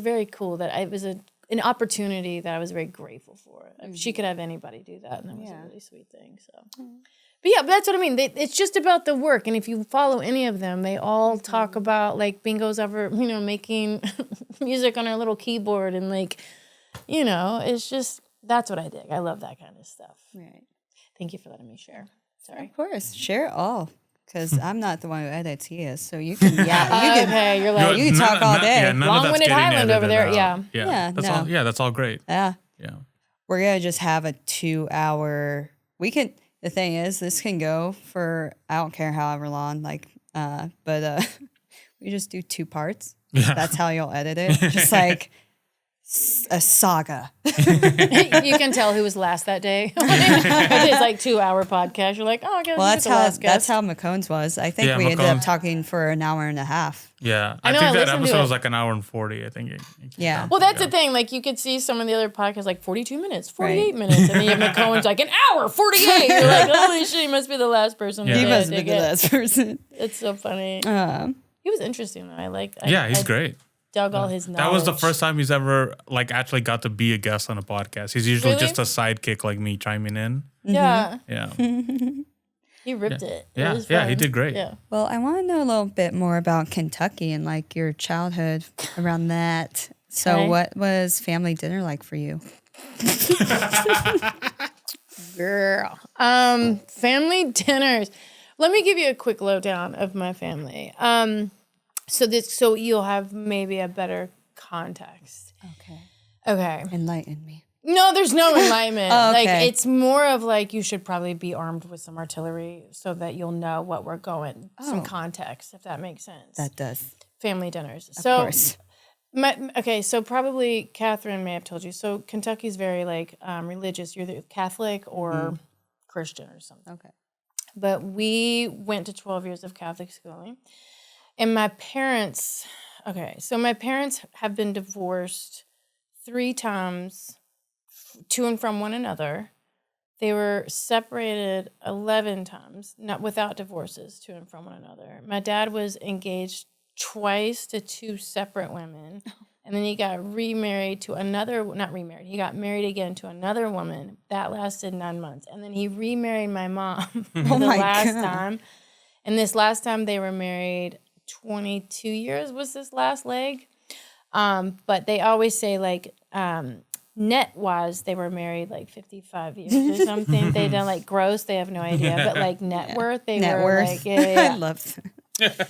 very cool that it was an opportunity that I was very grateful for. Mm-hmm. She could have anybody do that. And that was a really sweet thing. So. Mm-hmm. But that's what I mean. It's just about the work. And if you follow any of them, they all talk about, like, Bingo's ever, making music on her little keyboard. And, like, it's just, that's what I dig. I love that kind of stuff. Right. Thank you for letting me share. Sorry. Of course. Share it all. Because I'm not the one who edits. He is. So you can, okay, you're like, you can talk all day. Yeah, Long-winded Hyland over there. Yeah. That's all great. Yeah. Yeah. We're going to just have a 2-hour, the thing is, this can go for, I don't care however long, but we just do 2 parts. Yeah. That's how you'll edit it. Just like a saga. You can tell who was last that day. It's like 2-hour podcast. You're like, oh, I guess that's how McCone's was. I think we ended up talking for an hour and a half. Yeah. I think that episode was like an hour and 40, I think. Yeah. Well, that's the thing. Like, you could see some of the other podcasts, like 42 minutes, 48 minutes. And then you have McCone's like an hour, 48. You're like, holy shit, he must be the last person. He must be the last person. It's so funny. He was interesting, though. He's great. Dug all his knowledge. That was the first time he's ever actually got to be a guest on a podcast. He's usually just a sidekick like me chiming in. Yeah. Yeah. He ripped it. Yeah, he did great. Yeah. Well, I want to know a little bit more about Kentucky and like your childhood around that. So what was family dinner like for you? Girl. Family dinners. Let me give you a quick lowdown of my family. So you'll have maybe a better context. Okay. Enlighten me. No, there's no enlightenment. Oh, okay. Like, it's more of like, you should probably be armed with some artillery so that you'll know what we're going. Some context, if that makes sense. That does. Family dinners. Of course. So probably Catherine may have told you. So Kentucky's very like religious. You're either Catholic or Christian or something. Okay. But we went to 12 years of Catholic schooling. And my parents have been divorced 3 times to and from one another. They were separated 11 times, not without divorces, to and from one another. My dad was engaged twice to 2 separate women. And then he got remarried to he got married again to another woman. That lasted 9 months. And then he remarried my mom for the last time. And this last time they were married 22 years was this last leg. But they always say like net-wise they were married like 55 years or something. They don't like gross, they have no idea. But like net worth, they were like, yeah. I love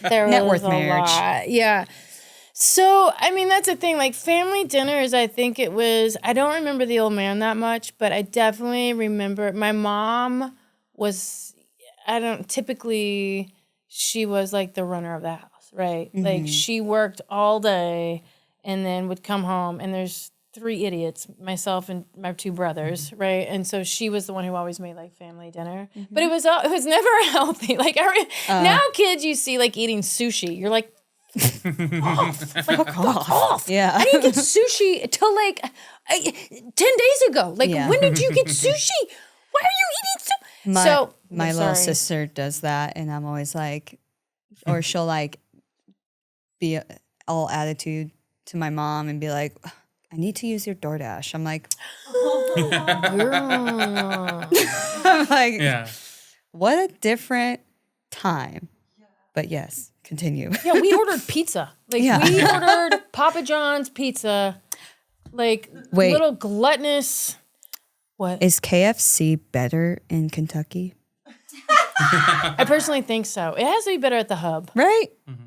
there net was worth marriage. Lot. Yeah. So, I mean, that's the thing. Like, family dinners, I think it was, I don't remember the old man that much, but I definitely remember my mom was, she was like the runner of the house, right? Mm-hmm. Like, she worked all day and then would come home, and there's 3 idiots, myself and my 2 brothers, right? And so she was the one who always made like family dinner, but it was never healthy. Like, now kids you see like eating sushi, you're like, fuck off. Yeah. I didn't get sushi till like 10 days ago. Like, when did you get sushi? Why are you eating sushi? My little sister does that, and I'm always like, or she'll like be all attitude to my mom and be like, I need to use your DoorDash. I'm like, girl. I'm like, what a different time. But yes, continue. Yeah, we ordered pizza. Like, we ordered Papa John's pizza. Like, little gluttonous. What? Is KFC better in Kentucky? I personally think so. It has to be better at the hub. Right? Mm-hmm.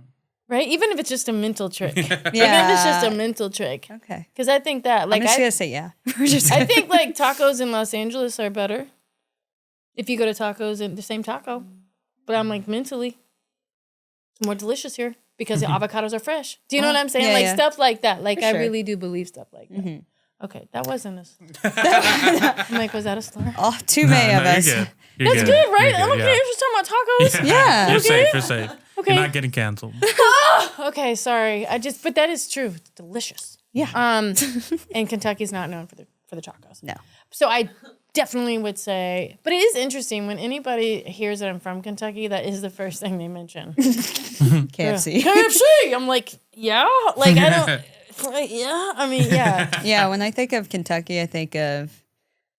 Right? Even if it's just a mental trick. Yeah. Even if it's just a mental trick. Okay. Because I think that, like, I'm just going to say yeah. I think, like, tacos in Los Angeles are better. If you go to tacos in the same taco. But I'm like, mentally, it's more delicious here because the avocados are fresh. Do you know what I'm saying? Yeah, stuff like that. Like, I sure. really do believe stuff like that. Mm-hmm. Okay, that wasn't a... I'm like, was that a slur? Oh, too many of us. That's good, right? I don't care if you're talking about tacos. Yeah. You're safe. You're safe. Okay. You're not getting canceled. Okay, sorry. But that is true. It's delicious. Yeah. And Kentucky's not known for the tacos. No. So I definitely would say, but it is interesting when anybody hears that I'm from Kentucky, that is the first thing they mention. KFC. KFC. I'm like, yeah. Like I don't. Yeah. I mean, yeah. Yeah. When I think of Kentucky, I think of.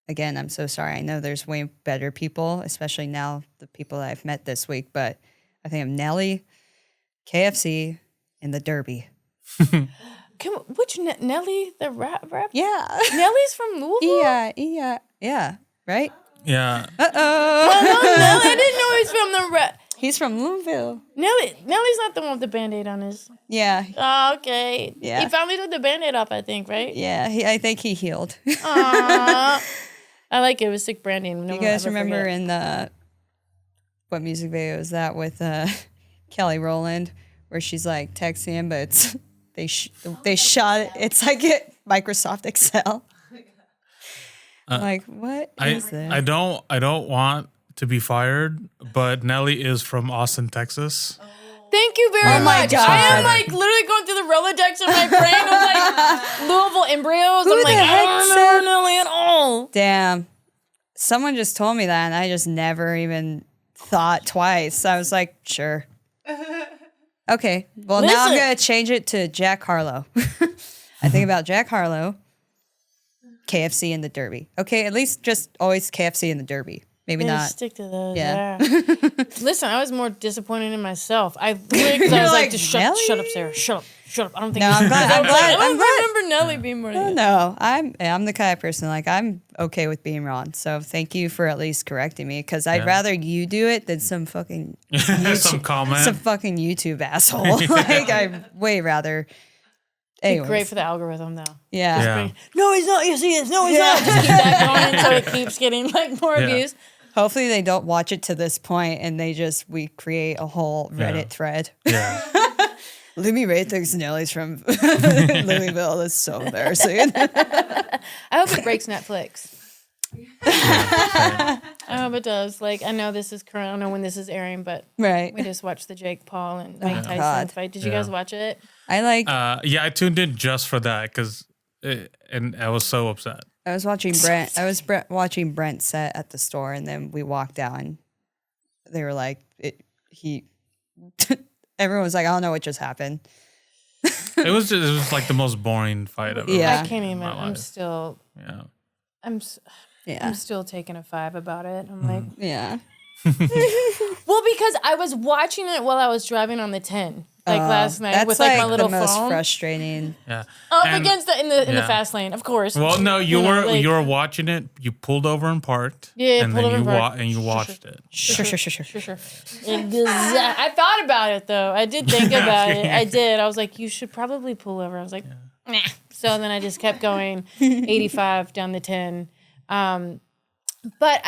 Again, I'm so sorry. I know there's way better people, especially now the people that I've met this week, but I think of Nelly, KFC, and the Derby. Which Nelly, the rap? Yeah. Nelly's from Louisville? Yeah. Right? Yeah. No, I didn't know he's from the rap. He's from Louisville. Nelly's not the one with the Band-Aid on his. Yeah. Oh, okay. Yeah. He finally took the Band-Aid off, I think, right? Yeah. I think he healed. Aww. I like it. It was sick branding. No You guys remember in what music video was that with Kelly Rowland, where she's like texting him, but it's they shot it. It's like Microsoft Excel. Like what is this? I don't want to be fired, but Nelly is from Austin, Texas. Thank you very much. God. I am like literally going through the Rolodex in my brain of like Louisville embryos. Who I'm like, the I heck don't said- know Nelly at all. Damn. Someone just told me that, and I just never even thought twice. I was like, sure. Okay. Well, now I'm Listen. going to change it to Jack Harlow. I think about Jack Harlow, KFC, and the Derby. Okay, at least just always KFC and the Derby. Maybe Yeah, not. stick to those. Yeah. Yeah. Listen, I was more disappointed in myself. I was like, like, just shut Nelly? up, Sarah. Shut up. I don't think. No, I'm glad. I'm glad. I I'm don't glad. remember Nelly being more. No, I'm the kind of person like I'm okay with being wrong. So thank you for at least correcting me, because I'd rather you do it than some fucking Some comment. some fucking YouTube asshole. Like I'd way rather. Anyways. Great for the algorithm, though. Yeah. Yeah. No, he's not. Yes, he is. No, he's not. Just keep that going so it keeps getting like more Yeah. views. Hopefully they don't watch it to this point and we create a whole Reddit thread. Yeah. Lumi Ray thinks Nelly's from Louisville. That's so embarrassing. I hope it breaks Netflix. I hope it does. Like, I know this is current. I don't know when this is airing, but Right. we just watched the Jake Paul and Mike Tyson God. fight. Did you guys watch it? I like. Yeah, I tuned in just for that and I was so upset. I was watching Brent. Watching Brent set at the store, and then we walked out, and they were like, everyone was like, I don't know what just happened. It was like the most boring fight ever. Yeah. I can't even. in my I'm life. still. Yeah. I'm Yeah. still taking a 5 about it. I'm like, Yeah. well, because I was watching it while I was driving on the 10, like last night That's with like my little the most phone frustrating. Yeah. up And- against in the yeah. fast lane, of course. Well, no, you know, like- were watching it. You pulled over and parked. Yeah, and pulled then over you and parked. and you watched it. Sure. Sure. I thought about it though. I did think about it. I did. I was like, you should probably pull over. I was like, nah. So then I just kept going 85 down the 10. But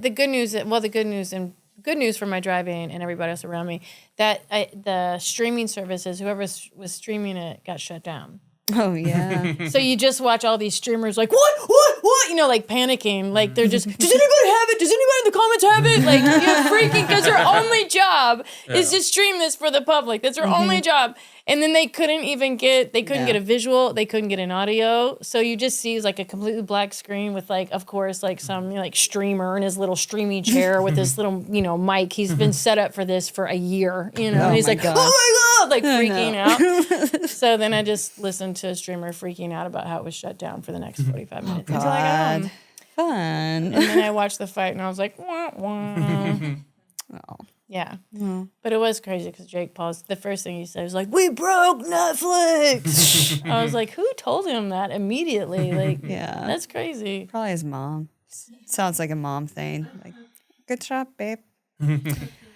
the good news for my driving and everybody else around me, that the streaming services, whoever was streaming it, got shut down. Oh yeah. So you just watch all these streamers like, what? You know, like panicking. Like they're just, does anybody have it? Does anybody in the comments have it? Like you're freaking, because their only job is to stream this for the public. That's their only job. And then they couldn't get a visual. They couldn't get an audio. So you just see like a completely black screen with like, of course, like some like streamer in his little streamy chair with his little, mic. He's been set up for this for a year, Oh and he's like, God. oh my God, like freaking out. So then I just listened to a streamer freaking out about how it was shut down for the next 45 minutes until I got home. Fun. And then I watched the fight and I was like, wah, wah. Oh. Yeah. But it was crazy because Jake Paul's, the first thing he said was like, we broke Netflix. I was like, who told him that immediately? Like, Yeah. that's crazy. Probably his mom. Sounds like a mom thing. Like, good job, babe.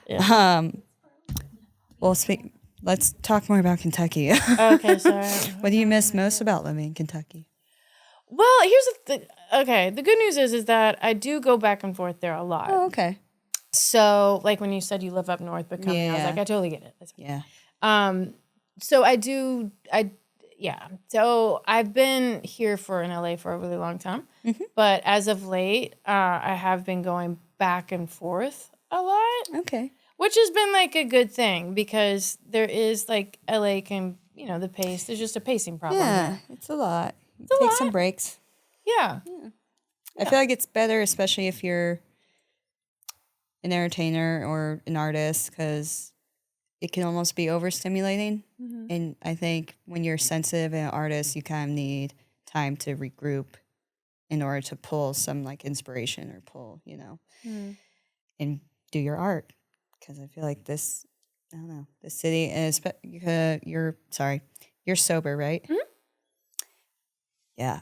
Yeah. Well, let's talk more about Kentucky. Okay, sorry. What do you miss most about living in Kentucky? Well, here's the thing. Okay, the good news is that I do go back and forth there a lot. Oh, okay. So, like when you said you live up north, but coming, I was Yeah. like, I totally get it. That's fine. Yeah. So I do, yeah. So I've been here in LA for a really long time. But as of late, I have been going back and forth a lot. Okay. Which has been like a good thing because there is like LA can, the pace. There's just a pacing problem. Yeah, it's a lot. Take some breaks. Yeah. I feel like it's better, especially if you're an entertainer or an artist, because it can almost be overstimulating. And I think when you're sensitive and an artist, you kind of need time to regroup in order to pull some like inspiration or pull, and do your art. Because I feel like this, I don't know, the city, and you're sober, right? Mm-hmm. Yeah,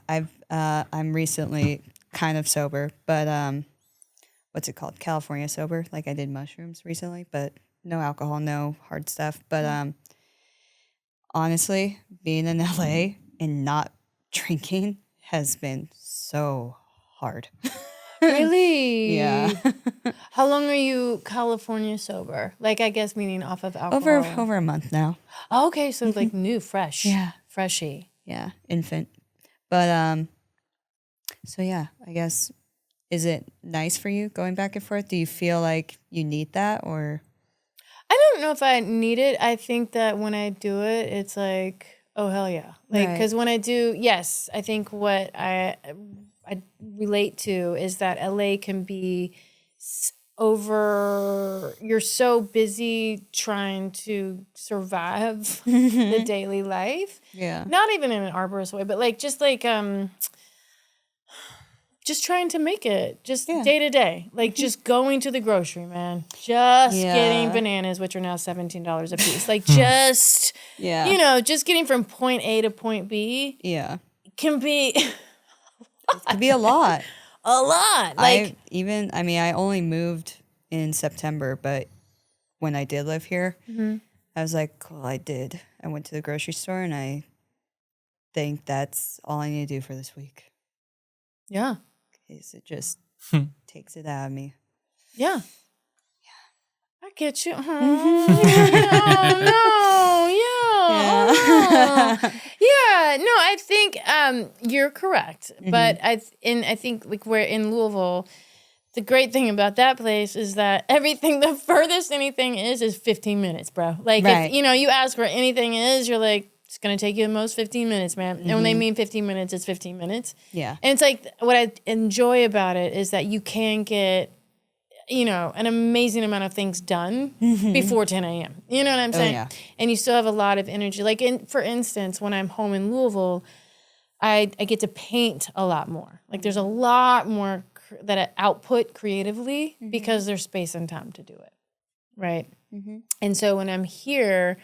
I'm recently kind of sober, but what's it called? California sober. Like I did mushrooms recently, but no alcohol, no hard stuff. But honestly, being in LA and not drinking has been so hard. Really? Yeah. How long are you California sober? Like, I guess meaning off of alcohol. Over a month now. Oh, okay, so like new, fresh. Yeah. Freshy. Yeah, infant. But so yeah, I guess, is it nice for you going back and forth? Do you feel like you need that, or? I don't know if I need it. I think that when I do it, it's like, oh hell yeah. Like, because when I do, yes, I think what I relate to is that LA can be you're so busy trying to survive the daily life. Yeah. Not even in an arborist way, but like just trying to make it just day to day. Like just going to the grocery, man. Just getting bananas, which are now $17 a piece. Like just, just getting from point A to point B. Yeah. Can be... It could be a lot. A lot. Like I only moved in September, but when I did live here, I was like, cool, I did. I went to the grocery store and I think that's all I need to do for this week. Yeah. Because it just takes it out of me. Yeah. I get you. Oh, no. Yeah. Yeah. No, I think you're correct. But I think like we're in Louisville, the great thing about that place is that the furthest anything is 15 minutes, bro. Like, if, you ask where anything is, you're like, it's going to take you the most 15 minutes, man. And when they mean 15 minutes, it's 15 minutes. Yeah. And it's like, what I enjoy about it is that you can get, an amazing amount of things done before 10 a.m. You know what I'm saying? Oh, yeah. And you still have a lot of energy. Like, for instance, when I'm home in Louisville, I get to paint a lot more. Like, there's a lot more that I output creatively because there's space and time to do it, right? And so when I'm here,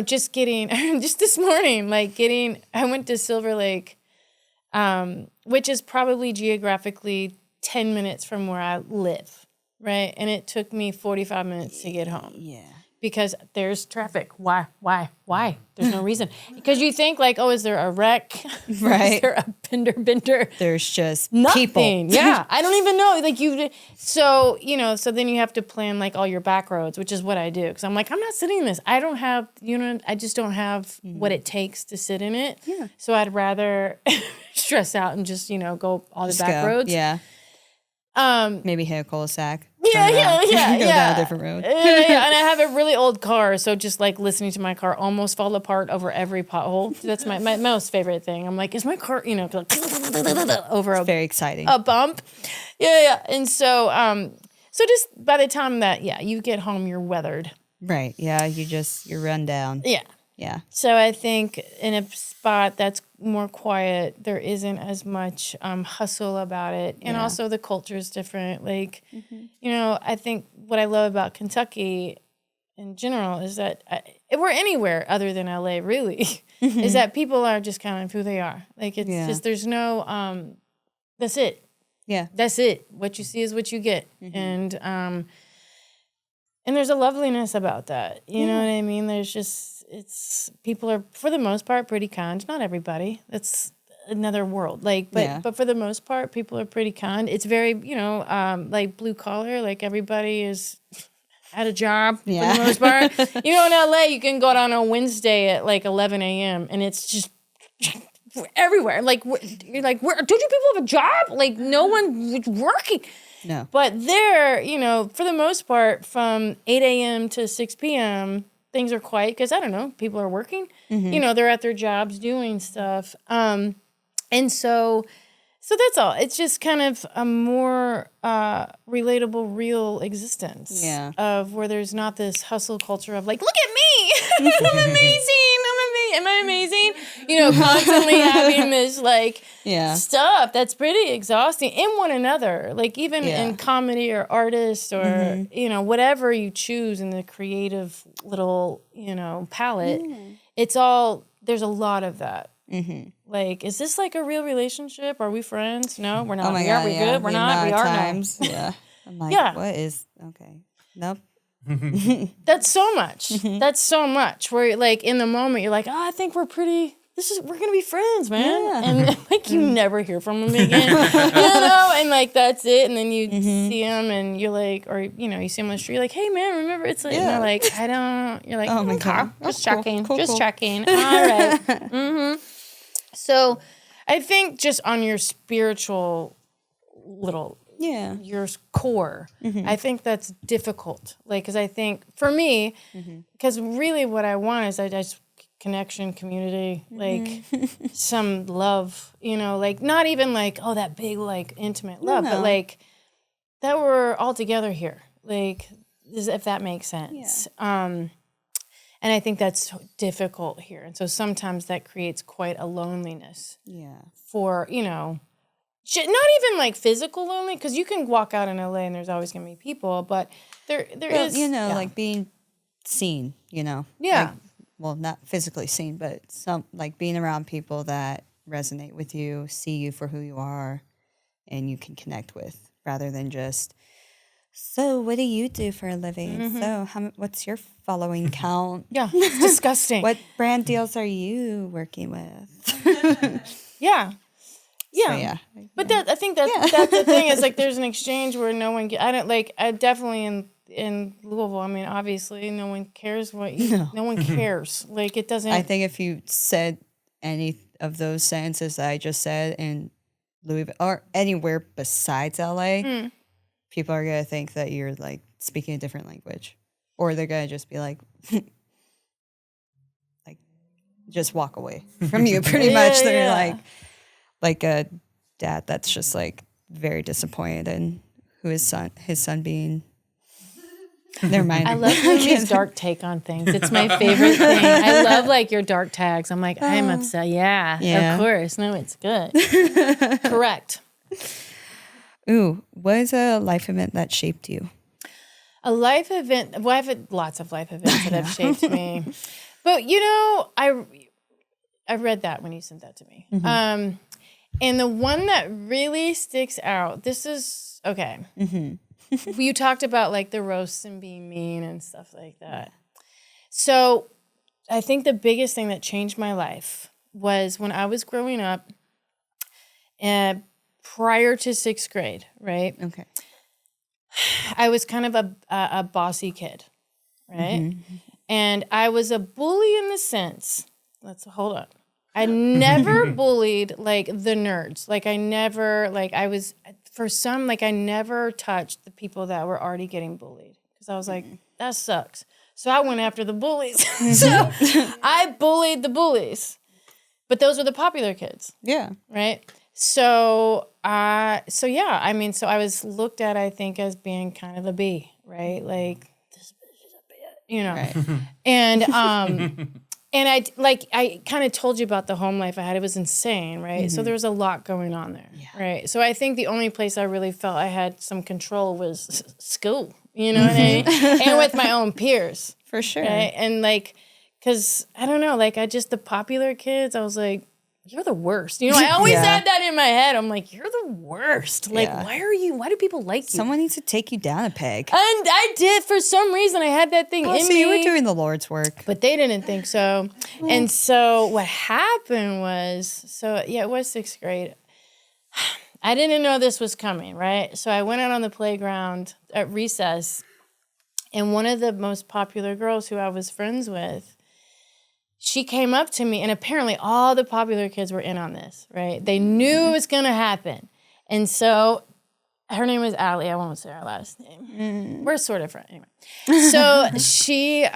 just this morning, I went to Silver Lake, which is probably geographically 10 minutes from where I live. Right. And it took me 45 minutes to get home. Yeah. Because there's traffic. Why? There's no reason. Because you think like, oh, is there a wreck? Right. Is there a bender? There's just nothing. People. Yeah. I don't even know. Like so then you have to plan like all your back roads, which is what I do. Because I'm like, I'm not sitting in this. I don't have, I just don't have what it takes to sit in it. Yeah. So I'd rather stress out and just, go all the back roads. Yeah. Maybe hit a cul-de-sac. Yeah. Go down a different road. Yeah, and I have a really old car, so just like listening to my car almost fall apart over every pothole. That's my most favorite thing. I'm like, is my car, over very exciting. A bump? Yeah. And so just by the time that you get home, you're weathered. Right. Yeah. You're run down. Yeah. Yeah. So I think in a spot that's more quiet, there isn't as much hustle about it. And also the culture is different. Like, I think what I love about Kentucky in general is that if we're anywhere other than LA, really, is that people are just kind of who they are. Like, it's just, there's no, that's it. Yeah. That's it. What you see is what you get. And there's a loveliness about that. You know what I mean? There's just, people are, for the most part, pretty kind. Not everybody. That's another world. But for the most part, people are pretty kind. It's very, like blue collar. Like everybody is at a job for the most part. In LA, you can go out on a Wednesday at like 11 a.m. and it's just everywhere. Like, you're like, don't you people have a job? Like, no one's working. No. But there, for the most part, from 8 a.m. to 6 p.m., things are quiet because, I don't know, people are working. They're at their jobs doing stuff. And so that's all. It's just kind of a more relatable, real existence of where there's not this hustle culture of like, look at me, I'm amazing, am I amazing? Constantly having this like stuff that's pretty exhausting in one another. Like even in comedy or artists or, whatever you choose in the creative little, palette, it's all, there's a lot of that. Like, is this like a real relationship? Are we friends? No, we're not. Oh my God, Are we good? We're not. We are times. now. Yeah. I'm like, what is, okay. Nope. That's so much. That's so much. Where like in the moment, you're like, oh, I think we're pretty, we're going to be friends, man. Yeah. And like you never hear from them again, and like that's it. And then you see them and you're like, or, you see them on the street, like, hey man, remember it's like, and they're like, I don't, you're like, oh my God, just checking, just checking. All right. So I think just on your spiritual little, your core, I think that's difficult. Like, because I think for me, because really what I want is I just connection, community, like some love, like not even like, oh, that big, like intimate love, but like that we're all together here. Like, if that makes sense. Yeah. And I think that's difficult here. And so sometimes that creates quite a loneliness. Yeah. For, not even like physical lonely, because you can walk out in LA and there's always going to be people, but there is. Like being seen, Yeah. Like, well, not physically seen, but some like being around people that resonate with you, see you for who you are, and you can connect with rather than just, so what do you do for a living? So what's your following count? Yeah, it's disgusting. What brand deals are you working with? Yeah. So, but I think that's the thing is like there's an exchange where no one, I definitely in Louisville, I mean, obviously no one cares no one cares. Like it doesn't. I think if you said any of those sentences that I just said in Louisville or anywhere besides LA, people are going to think that you're like speaking a different language, or they're going to just be like just walk away from you pretty much. They're like a dad that's just like very disappointed in his son being. Never mind. I love Lumi's dark take on things. It's my favorite thing. I love like your dark tags. I'm like, I'm upset. Yeah, of course. No, it's good. Correct. Ooh, what is a life event that shaped you? A life event. Well, I've had lots of life events that have shaped me. But I read that when you sent that to me. And the one that really sticks out. This is okay. You talked about like the roasts and being mean and stuff like that. So I think the biggest thing that changed my life was when I was growing up prior to 6th grade, right? Okay. I was kind of a bossy kid, right? And I was a bully in the sense, hold on. I never bullied like the nerds. Like I never, like I was, for some, like I never touched the people that were already getting bullied. Because I was like, that sucks. So I went after the bullies. So I bullied the bullies. But those were the popular kids. Yeah. Right? So I was looked at, I think, as being kind of a B, right? Like, this bitch is a bitch, Right. And I kind of told you about the home life I had. It was insane, right? So there was a lot going on there, right? So I think the only place I really felt I had some control was school, you know what I mean? And with my own peers. For sure. Right? And like, because I don't know, like the popular kids, I was like, you're the worst. I always had that in my head. I'm like, you're the worst. Like, why do people like you? Someone needs to take you down a peg. And I did, for some reason, I had that thing in me. You were doing the Lord's work. But they didn't think so. And so what happened was, it was 6th grade. I didn't know this was coming, right? So I went out on the playground at recess, and one of the most popular girls who I was friends with, she came up to me, and apparently all the popular kids were in on this, right? They knew it was going to happen. And so her name was Allie. I won't say her last name. We're sort of friends. Anyway. So she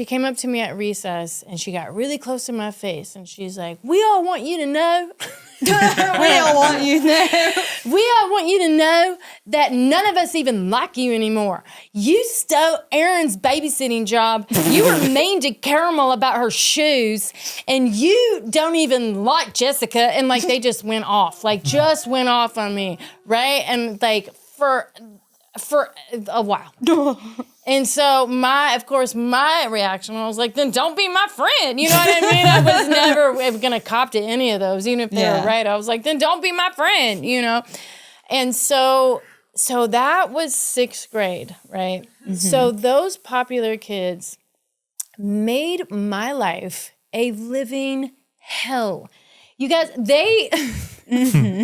came up to me at recess, and she got really close to my face, and she's like, we all want you to know. We all want you to know. We all want you to know that none of us even like you anymore. You stole Erin's babysitting job. You were mean to Caramel about her shoes. And you don't even like Jessica. And like they just went off. Like just went off on me. Right? And like for a while. And so my reaction was like, then don't be my friend. You know what I mean? I was never going to cop to any of those, even if they were right. I was like, then don't be my friend, you know? And so that was 6th grade, right? Mm-hmm. So those popular kids made my life a living hell. You guys, I did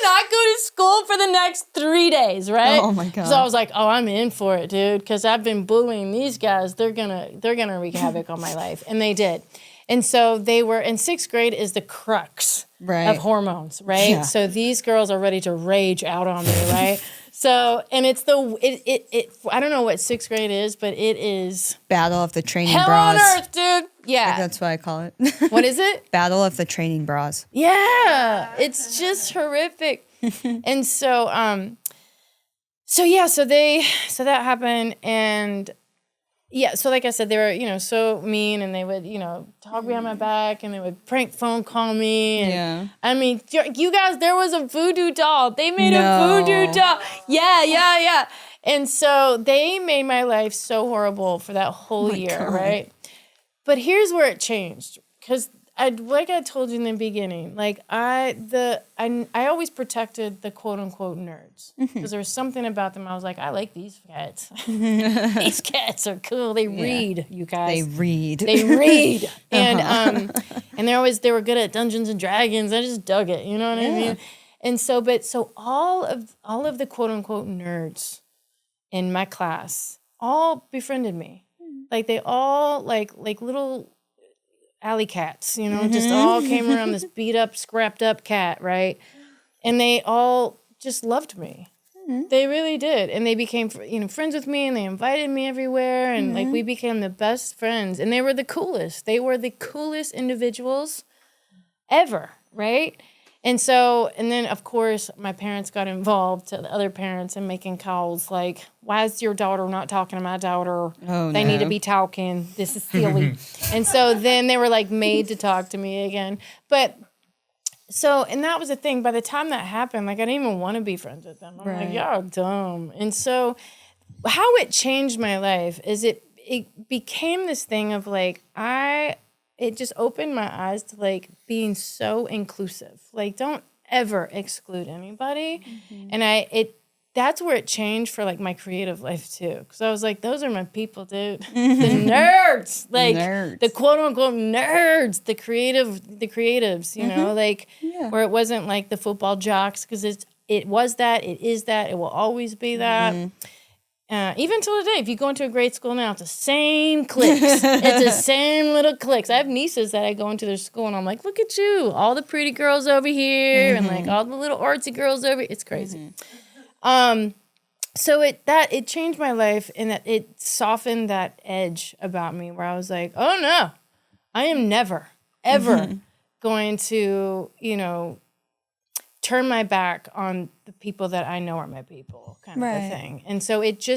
not go to school for the next 3 days, right? Oh my God. So I was like, oh, I'm in for it, dude, because I've been bullying these guys. They're gonna wreak havoc on my life. And they did. And so they were, in 6th grade is the crux of hormones, right? Yeah. So these girls are ready to rage out on me, right? So, and it's I don't know what 6th grade is, but it is Battle of the Training hell Bras. on earth, dude. Yeah. That's what I call it. What is it? Battle of the Training Bras. Yeah. It's just horrific. And so that happened, and yeah, so like I said, they were, so mean, and they would, talk behind my back, and they would prank phone call me. And, I mean, you guys, there was a voodoo doll. They made a voodoo doll. Yeah. And so they made my life so horrible for that whole year, God. Right? But here's where it changed, because like I told you in the beginning, like I always protected the quote unquote nerds, because there was something about them. I was like, I like these cats. These cats are cool. They read, you guys. They read. And they were good at Dungeons and Dragons. I just dug it. You know what I mean? And so all of the quote unquote nerds in my class all befriended me. Like they all like little alley cats, just all came around this beat up, scrapped up cat, right? And they all just loved me. Mm-hmm. They really did. And they became, friends with me, and they invited me everywhere, and like we became the best friends. And they were the coolest. They were the coolest individuals ever, right? And then of course my parents got involved, to the other parents, and making calls like, why is your daughter not talking to my daughter? They need to be talking. This is silly. And so then they were like made to talk to me again. And that was the thing. By the time that happened, like I didn't even want to be friends with them. I'm like, y'all dumb. And so how it changed my life is it became this thing of like, it just opened my eyes to like being so inclusive. Like, don't ever exclude anybody. Mm-hmm. And that's where it changed for like my creative life too. Because I was like, those are my people, dude. The nerds, like the quote unquote nerds, the creatives, where it wasn't like the football jocks, because it is that, it will always be that. Mm-hmm. Even till today, if you go into a grade school now, it's the same cliques. It's the same little cliques. I have nieces that I go into their school, and I'm like, look at you, all the pretty girls over here, and like all the little artsy girls over here. It's crazy. So it changed my life, in that it softened that edge about me, where I was like, oh no, I am never, ever going to, turn my back on the people that I know are my people, kind of a thing. And so it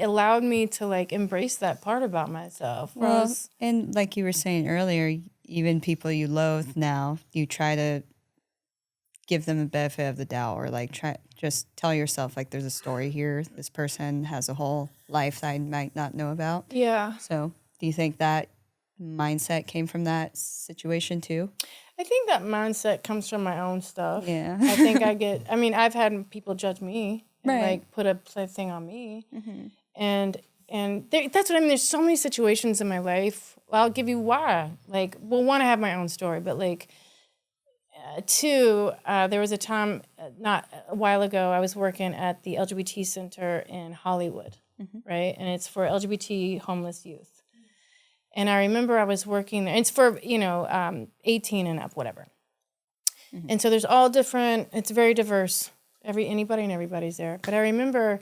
allowed me to like embrace that part about myself. Well, and like you were saying earlier, even people you loathe now, you try to give them a benefit of the doubt, or like just tell yourself like there's a story here. This person has a whole life that I might not know about. Yeah. So do you think that mindset came from that situation too? I think that mindset comes from my own stuff. Yeah. I think I've had people judge me and like put a thing on me. Mm-hmm. And that's what I mean. There's so many situations in my life. Well, I'll give you why. Like, well, one, I have my own story, but like, two, there was a time not a while ago, I was working at the LGBT Center in Hollywood, right? And it's for LGBT homeless youth. And I remember I was working there. It's for, 18 and up, whatever. Mm-hmm. And so there's all different, it's very diverse. Anybody and everybody's there. But I remember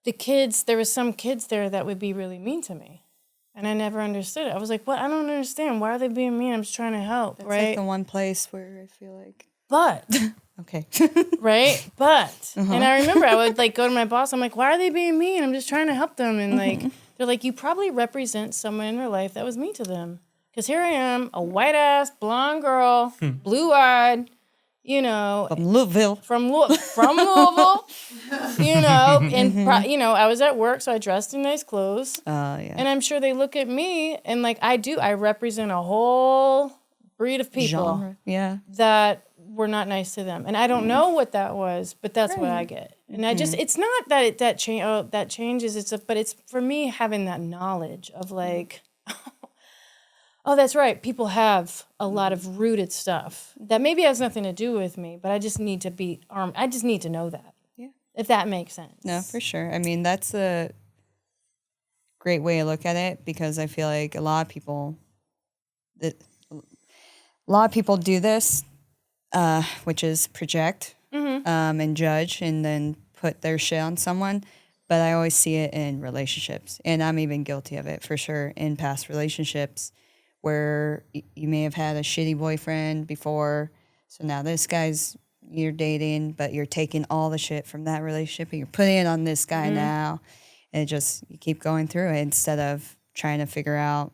there was some kids there that would be really mean to me. And I never understood it. I was like, what? I don't understand. Why are they being mean? I'm just trying to help, That's right? like the one place where I feel like... But... Okay. Right? But... And I remember I would, go to my boss. I'm like, why are they being mean? I'm just trying to help them. And, they're like, you probably represent someone in their life that was mean to them. Because here I am, a white-ass, blonde girl, blue-eyed, From Louisville. From Louisville, and, I was at work, so I dressed in nice clothes. Yeah. And I'm sure they look at me, and, I represent a whole breed of people that were not nice to them. And I don't know what that was, but that's what I get. And I just, it's not that that changes, but it's for me having that knowledge of oh, that's right. People have a lot of rooted stuff that maybe has nothing to do with me, but I just need to be armed. I just need to know that. Yeah. If that makes sense. No, for sure. I mean, that's a great way to look at it because I feel like a lot of people do this, which is project and judge and then put their shit on someone. But I always see it in relationships, and I'm even guilty of it for sure in past relationships. Where you may have had a shitty boyfriend before, so now this guy's you're dating, but you're taking all the shit from that relationship and you're putting it on this guy now, and you keep going through it instead of trying to figure out,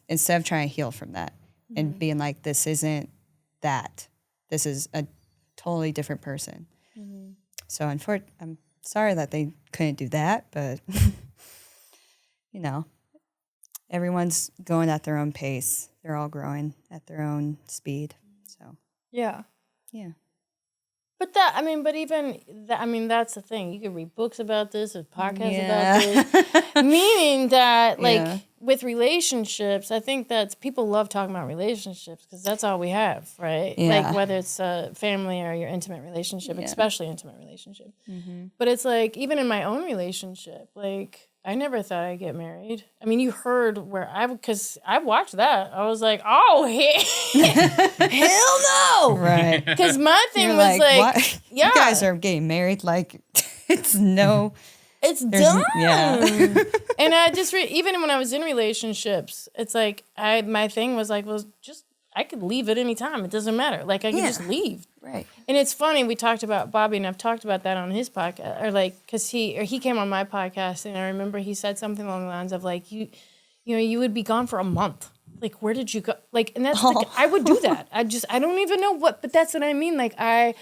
instead of trying to heal from that and being like, this isn't that, this is a totally different person. So I'm sorry that they couldn't do that, but everyone's going at their own pace. They're all growing at their own speed. So yeah. But that's the thing. You could read books about this, there's podcasts about this. Meaning that, with relationships, I think that people love talking about relationships because that's all we have, right? Yeah. Whether it's a family or your intimate relationship, especially intimate relationship. But it's even in my own relationship, I never thought I'd get married. I mean, you heard because I watched that. I was like, oh, hell no. Right. Because my thing was what? You guys are getting married. It's no. It's done. Yeah. And I just, even when I was in relationships, it's my thing was I could leave at any time. It doesn't matter. I could just leave. Right. And it's funny, we talked about Bobby, and I've talked about that on his podcast, because he came on my podcast, and I remember he said something along the lines of you would be gone for a month. Where did you go? And that's I would do that. I don't even know but that's what I mean. I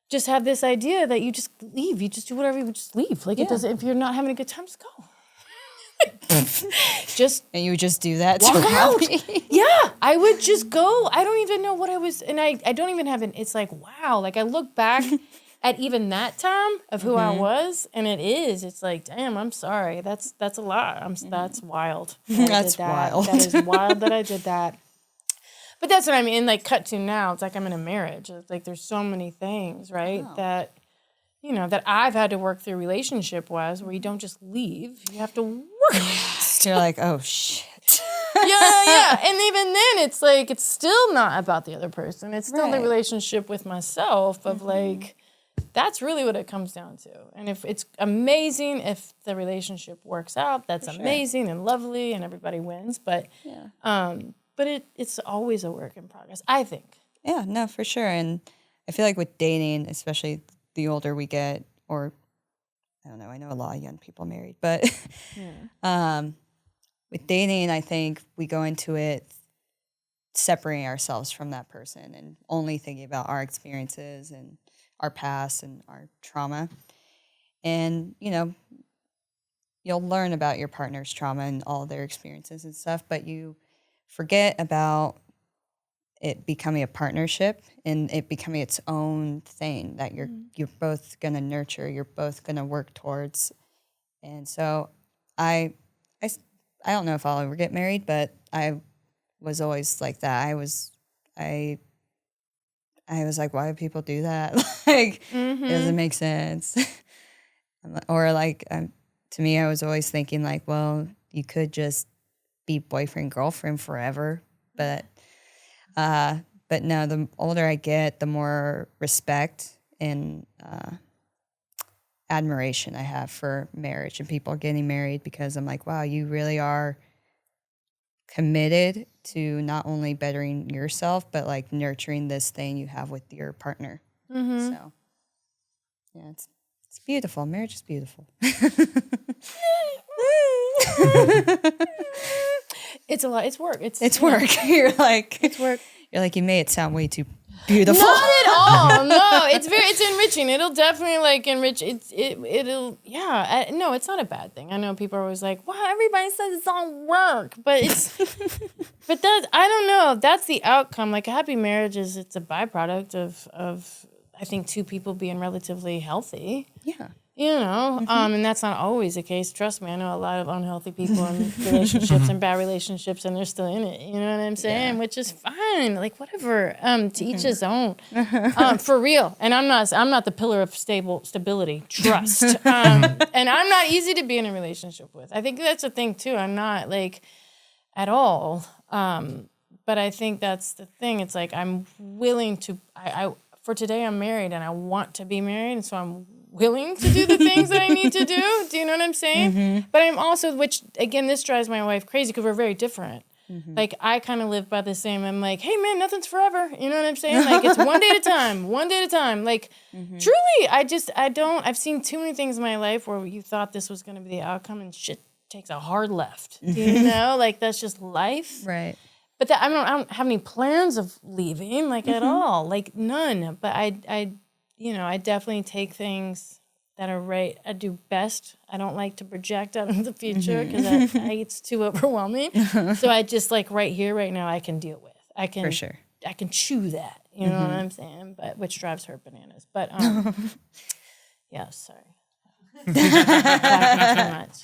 just have this idea that you just leave. You just do whatever. You just leave. It doesn't. If you're not having a good time, just go. And you would just do that. Walk out. Yeah, I would just go. I don't even know what I was, and I don't even have it's wow. I look back at even that time of who I was, and it's damn, I'm sorry. That's a lot. That's wild. That's wild. That is wild that I did that. But that's what I mean. Cut to now, it's I'm in a marriage. It's there's so many things, right? Oh. That I've had to work through relationship-wise, where you don't just leave. You have to work. You're like, oh, shit. Yeah. And even then, it's still not about the other person. It's still the relationship with myself of that's really what it comes down to. And if it's amazing, if the relationship works out, that's amazing and lovely and everybody wins. But it's always a work in progress, I think. Yeah, no, for sure. And I feel with dating, especially the older we get, or I don't know, I know a lot of young people married, but with dating, I think we go into it separating ourselves from that person and only thinking about our experiences and our past and our trauma. And, you'll learn about your partner's trauma and all their experiences and stuff, but you forget about it becoming a partnership and it becoming its own thing that you're both going to nurture, you're both going to work towards. And so I don't know if I'll ever get married, but I was always like that. I was like, why do people do that? It doesn't make sense. Or to me, I was always thinking well, you could just be boyfriend, girlfriend forever. But no, the older I get, the more respect and admiration I have for marriage and people getting married, because I'm like, wow, you really are committed to not only bettering yourself, but like nurturing this thing you have with your partner. So yeah, it's beautiful. Marriage is beautiful. It's a lot. It's work. It's work. You're like, it's work. You're like, you made it sound way too beautiful. Not at all. No, it's enriching. It'll definitely like enrich. It'll yeah. No, it's not a bad thing. I know people are always like, "Wow, everybody says it's all work," but but that I don't know. That's the outcome. Like a happy marriage it's a byproduct of I think two people being relatively healthy. Yeah. You know, and that's not always the case. Trust me, I know a lot of unhealthy people in relationships and bad relationships, and they're still in it. You know what I'm saying? Yeah. Which is fine. Like whatever. To each his own. For real. And I'm not the pillar of stability. Trust. And I'm not easy to be in a relationship with. I think that's the thing too. I'm not like at all. But I think that's the thing. It's like I'm willing to. For today, I'm married, and I want to be married, and so I'm willing to do the things that I need to do. Do you know what I'm saying? But I'm also, which again, this drives my wife crazy because we're very different. Like I kind of live by the same. I'm like, hey man, nothing's forever. You know what I'm saying? Like it's one day at a time, one day at a time. Like truly, I've seen too many things in my life where you thought this was going to be the outcome and shit takes a hard left. Do you know? Like that's just life. Right. But I don't have any plans of leaving, like at all, like none. But I definitely take things that are right. I do best. I don't like to project out into the future because it's too overwhelming. So I just like right here, right now, I can deal with. I can for sure. I can chew that. You know what I'm saying? But which drives her bananas. But yeah, sorry. Too much.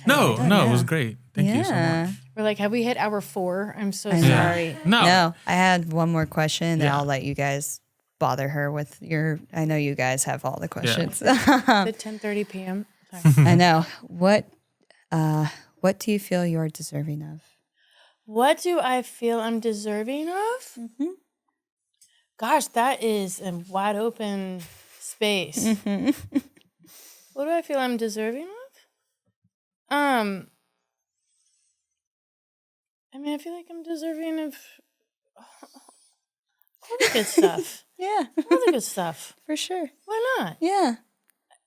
No, it was great. Thank you so much. We're like, have we hit hour 4? I'm so sorry. No, I had one more question, and I'll let you guys bother her with your. I know you guys have all the questions. At 10:30 p.m. Sorry. I know. What do you feel you're deserving of? What do I feel I'm deserving of? Gosh, that is a wide open space. What do I feel I'm deserving of? I mean, I feel like I'm deserving of all the good stuff. Yeah. All the good stuff. For sure. Why not? Yeah.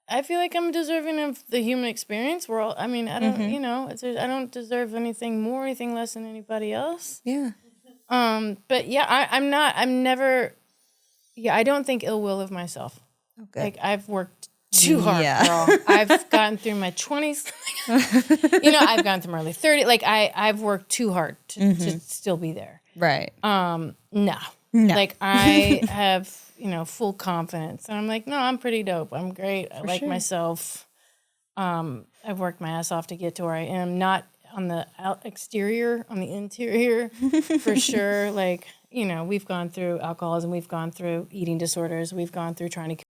I feel like I'm deserving of the human experience. I don't deserve anything more, anything less than anybody else. Yeah. But yeah, I don't think ill will of myself. Okay. Like I've worked too hard, girl. I've gotten through my 20s. I've gone through my early 30s. Like I've worked too hard to still be there. Right. No. Like I have, full confidence. And I'm like, no, I'm pretty dope. I'm great. I like myself. I've worked my ass off to get to where I am. Not on the exterior, on the interior, for sure. Like, we've gone through alcoholism. We've gone through eating disorders. We've gone through trying to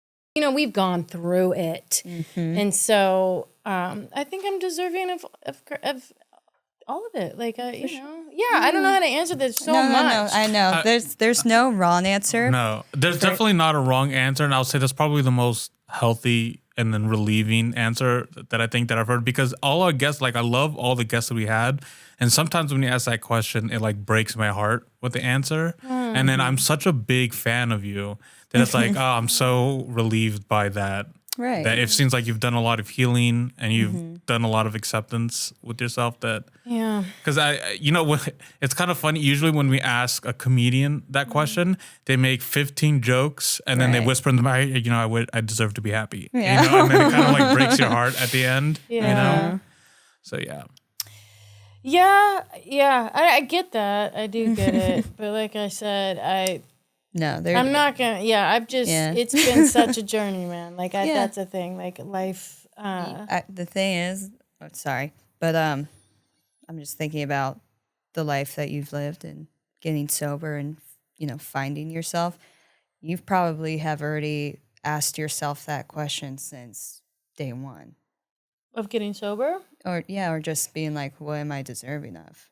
we've gone through it. And so I think I'm deserving of all of it. Like, I don't know how to answer this so much. No, I know. There's no wrong answer. No, there's definitely not a wrong answer. And I'll say that's probably the most healthy and then relieving answer that I think that I've heard, because all our guests, like I love all the guests that we had. And sometimes when you ask that question, it like breaks my heart with the answer. And then I'm such a big fan of you that it's like, oh, I'm so relieved by that. Right. That it seems like you've done a lot of healing and you've done a lot of acceptance with yourself. Because it's kind of funny. Usually when we ask a comedian that question, they make 15 jokes and then they whisper in the mic, I deserve to be happy. Yeah. And then it kind of like breaks your heart at the end. Yeah. So yeah. Yeah, I get that. I do get it. But like I said, I'm not gonna. It's been such a journey, man. Like that's a thing. Like life. The thing is, sorry, but I'm just thinking about the life that you've lived and getting sober and finding yourself. You probably have already asked yourself that question since day one of getting sober. Or just being like, what am I deserving of?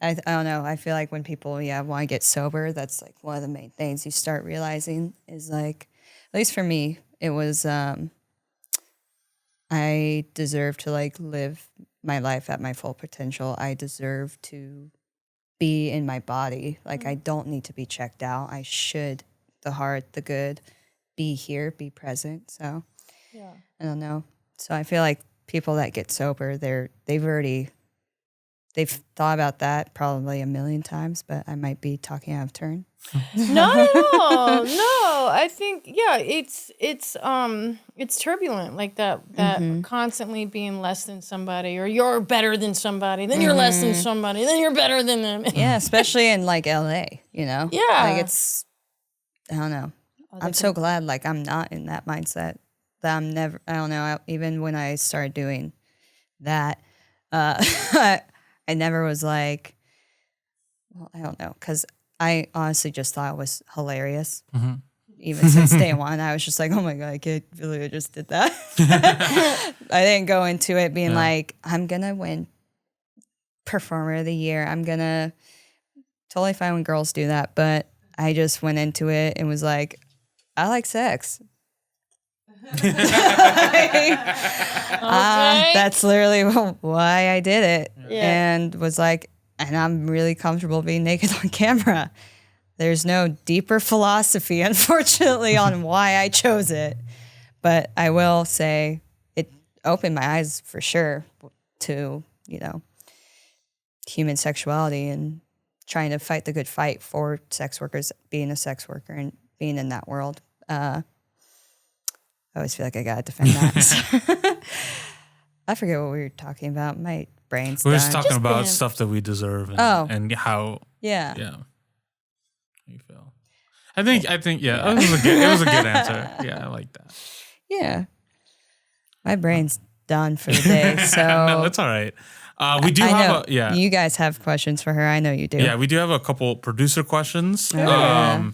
I don't know. I feel like when people, want to get sober, that's like one of the main things you start realizing is like, at least for me, it was, I deserve to like live my life at my full potential. I deserve to be in my body. Like I don't need to be checked out. I should, the heart, the good, be here, be present. So I don't know. So I feel like people that get sober, they've thought about that probably a million times, but I might be talking out of turn. Not at all. No, I think it's turbulent, like that constantly being less than somebody, or you're better than somebody, then you're less than somebody, then you're better than them. Yeah, especially in like LA, Yeah. Like it's, I don't know. I'm so glad like I'm not in that mindset. That I'm never, I don't know, even when I started doing that, I never was like, well, I don't know, because I honestly just thought it was hilarious. Mm-hmm. Even since day one, I was just like, oh my God, I can't believe I just did that. I didn't go into it being like, I'm going to win Performer of the Year. I'm going to, totally fine when girls do that, but I just went into it and was like, I like sex. That's literally why I did it. And was like, and I'm really comfortable being naked on camera. There's no deeper philosophy, unfortunately, on why I chose it. But I will say it opened my eyes for sure to, human sexuality and trying to fight the good fight for sex workers, being a sex worker and being in that world. I always feel like I gotta defend that. I forget what we were talking about. My brain's We were done. just talking about stuff that we deserve and how how you feel. I think it was a good answer. Yeah, I like that. Yeah. My brain's done for the day. So no, that's all right. We do have you guys have questions for her. I know you do. Yeah, we do have a couple producer questions. I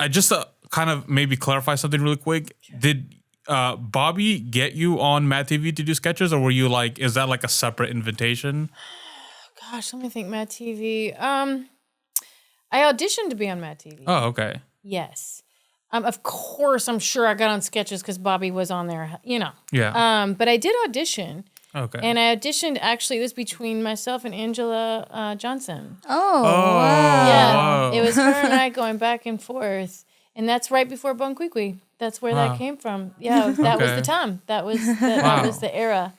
just kind of maybe clarify something really quick. Sure. Did Bobby get you on Mad TV to do sketches, or were you like, is that like a separate invitation? Gosh, let me think. Mad TV. I auditioned to be on Mad TV. Oh, okay. Yes. Of course, I'm sure I got on sketches because Bobby was on there, Yeah. But I did audition. Okay. And I auditioned, actually, it was between myself and Angela Johnson. Oh, wow. Yeah. Wow. It was her and I going back and forth. And that's right before Bonquiqui. That's where that came from. Yeah, that was the time. That was the era.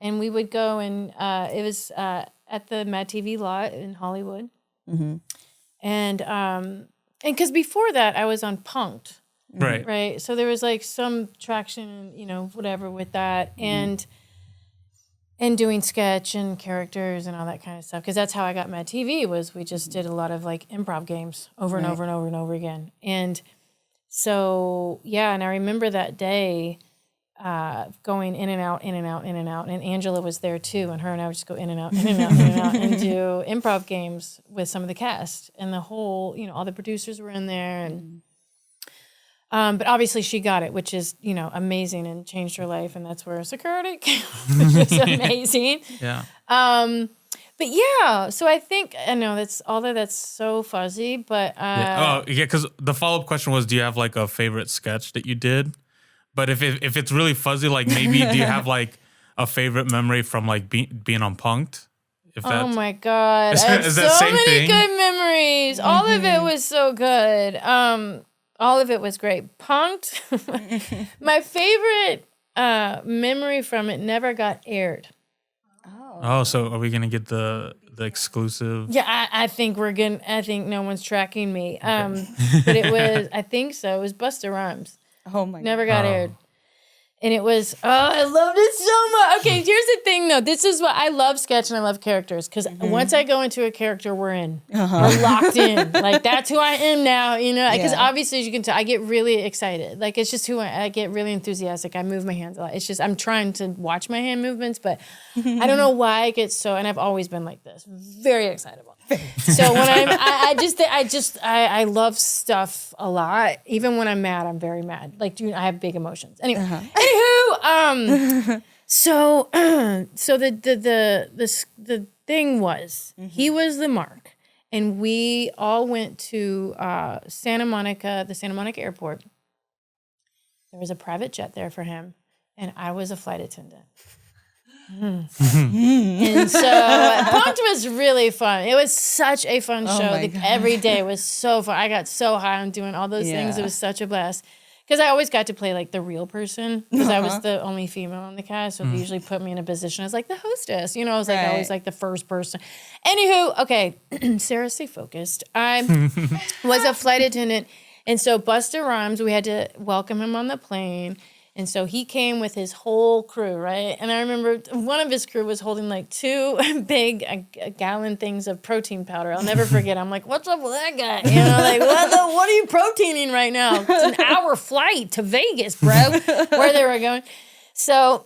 And we would go and it was at the Mad TV lot in Hollywood. Mm-hmm. And because before that, I was on Punk'd. Right. Right. So there was like some traction, whatever with that. Mm-hmm. And doing sketch and characters and all that kind of stuff. Because that's how I got Mad TV, was we just did a lot of like improv games over and over and over and over again. And so, and I remember that day going in and out, in and out, in and out. And Angela was there too. And her and I would just go in and out, in and out, in and out, and do improv games with some of the cast. And the whole, all the producers were in there. And but obviously she got it, which is, amazing and changed her life. And that's where security came, which is amazing. Yeah. But yeah, so I think, I know that's so fuzzy, but. Because the follow-up question was, do you have like a favorite sketch that you did? But if it's really fuzzy, like maybe do you have like a favorite memory from like being on Punk'd? Oh my God. I have so many good memories. Mm-hmm. All of it was so good. All of it was great. Punk'd. My favorite memory from it never got aired. Oh, so are we gonna get the exclusive? Yeah, I think we're gonna. I think no one's tracking me. But it was. I think so. It was Busta Rhymes. Oh my God. Never got aired. And it was, I loved it so much. Okay, here's the thing, though. This is what I love sketch and I love characters. Because once I go into a character, we're in. We're locked in. Like, that's who I am now, Because obviously, as you can tell, I get really excited. Like, it's just who I get really enthusiastic. I move my hands a lot. It's just, I'm trying to watch my hand movements, but I don't know why I get so, and I've always been like this, very excitable. So when I love stuff a lot. Even when I'm mad, I'm very mad. Like, I have big emotions. Anyway, anywho, so the thing was, he was the mark. And we all went to the Santa Monica airport. There was a private jet there for him. And I was a flight attendant. And so Punk'd was really fun. It was such a fun show. Every day was so fun. I got so high on doing all those things. It was such a blast. Because I always got to play like the real person because I was the only female on the cast. So they usually put me in a position as like the hostess. You know, I was like always like the first person. Anywho, okay, Sarah, stay focused. I was a flight attendant. And so Busta Rhymes, we had to welcome him on the plane. And so he came with his whole crew, right? And I remember one of his crew was holding like 2 big gallon things of protein powder. I'll never forget. I'm like, what's up with that guy? You know, like, what are you proteining right now? It's an hour flight to Vegas, bro, where they were going. So,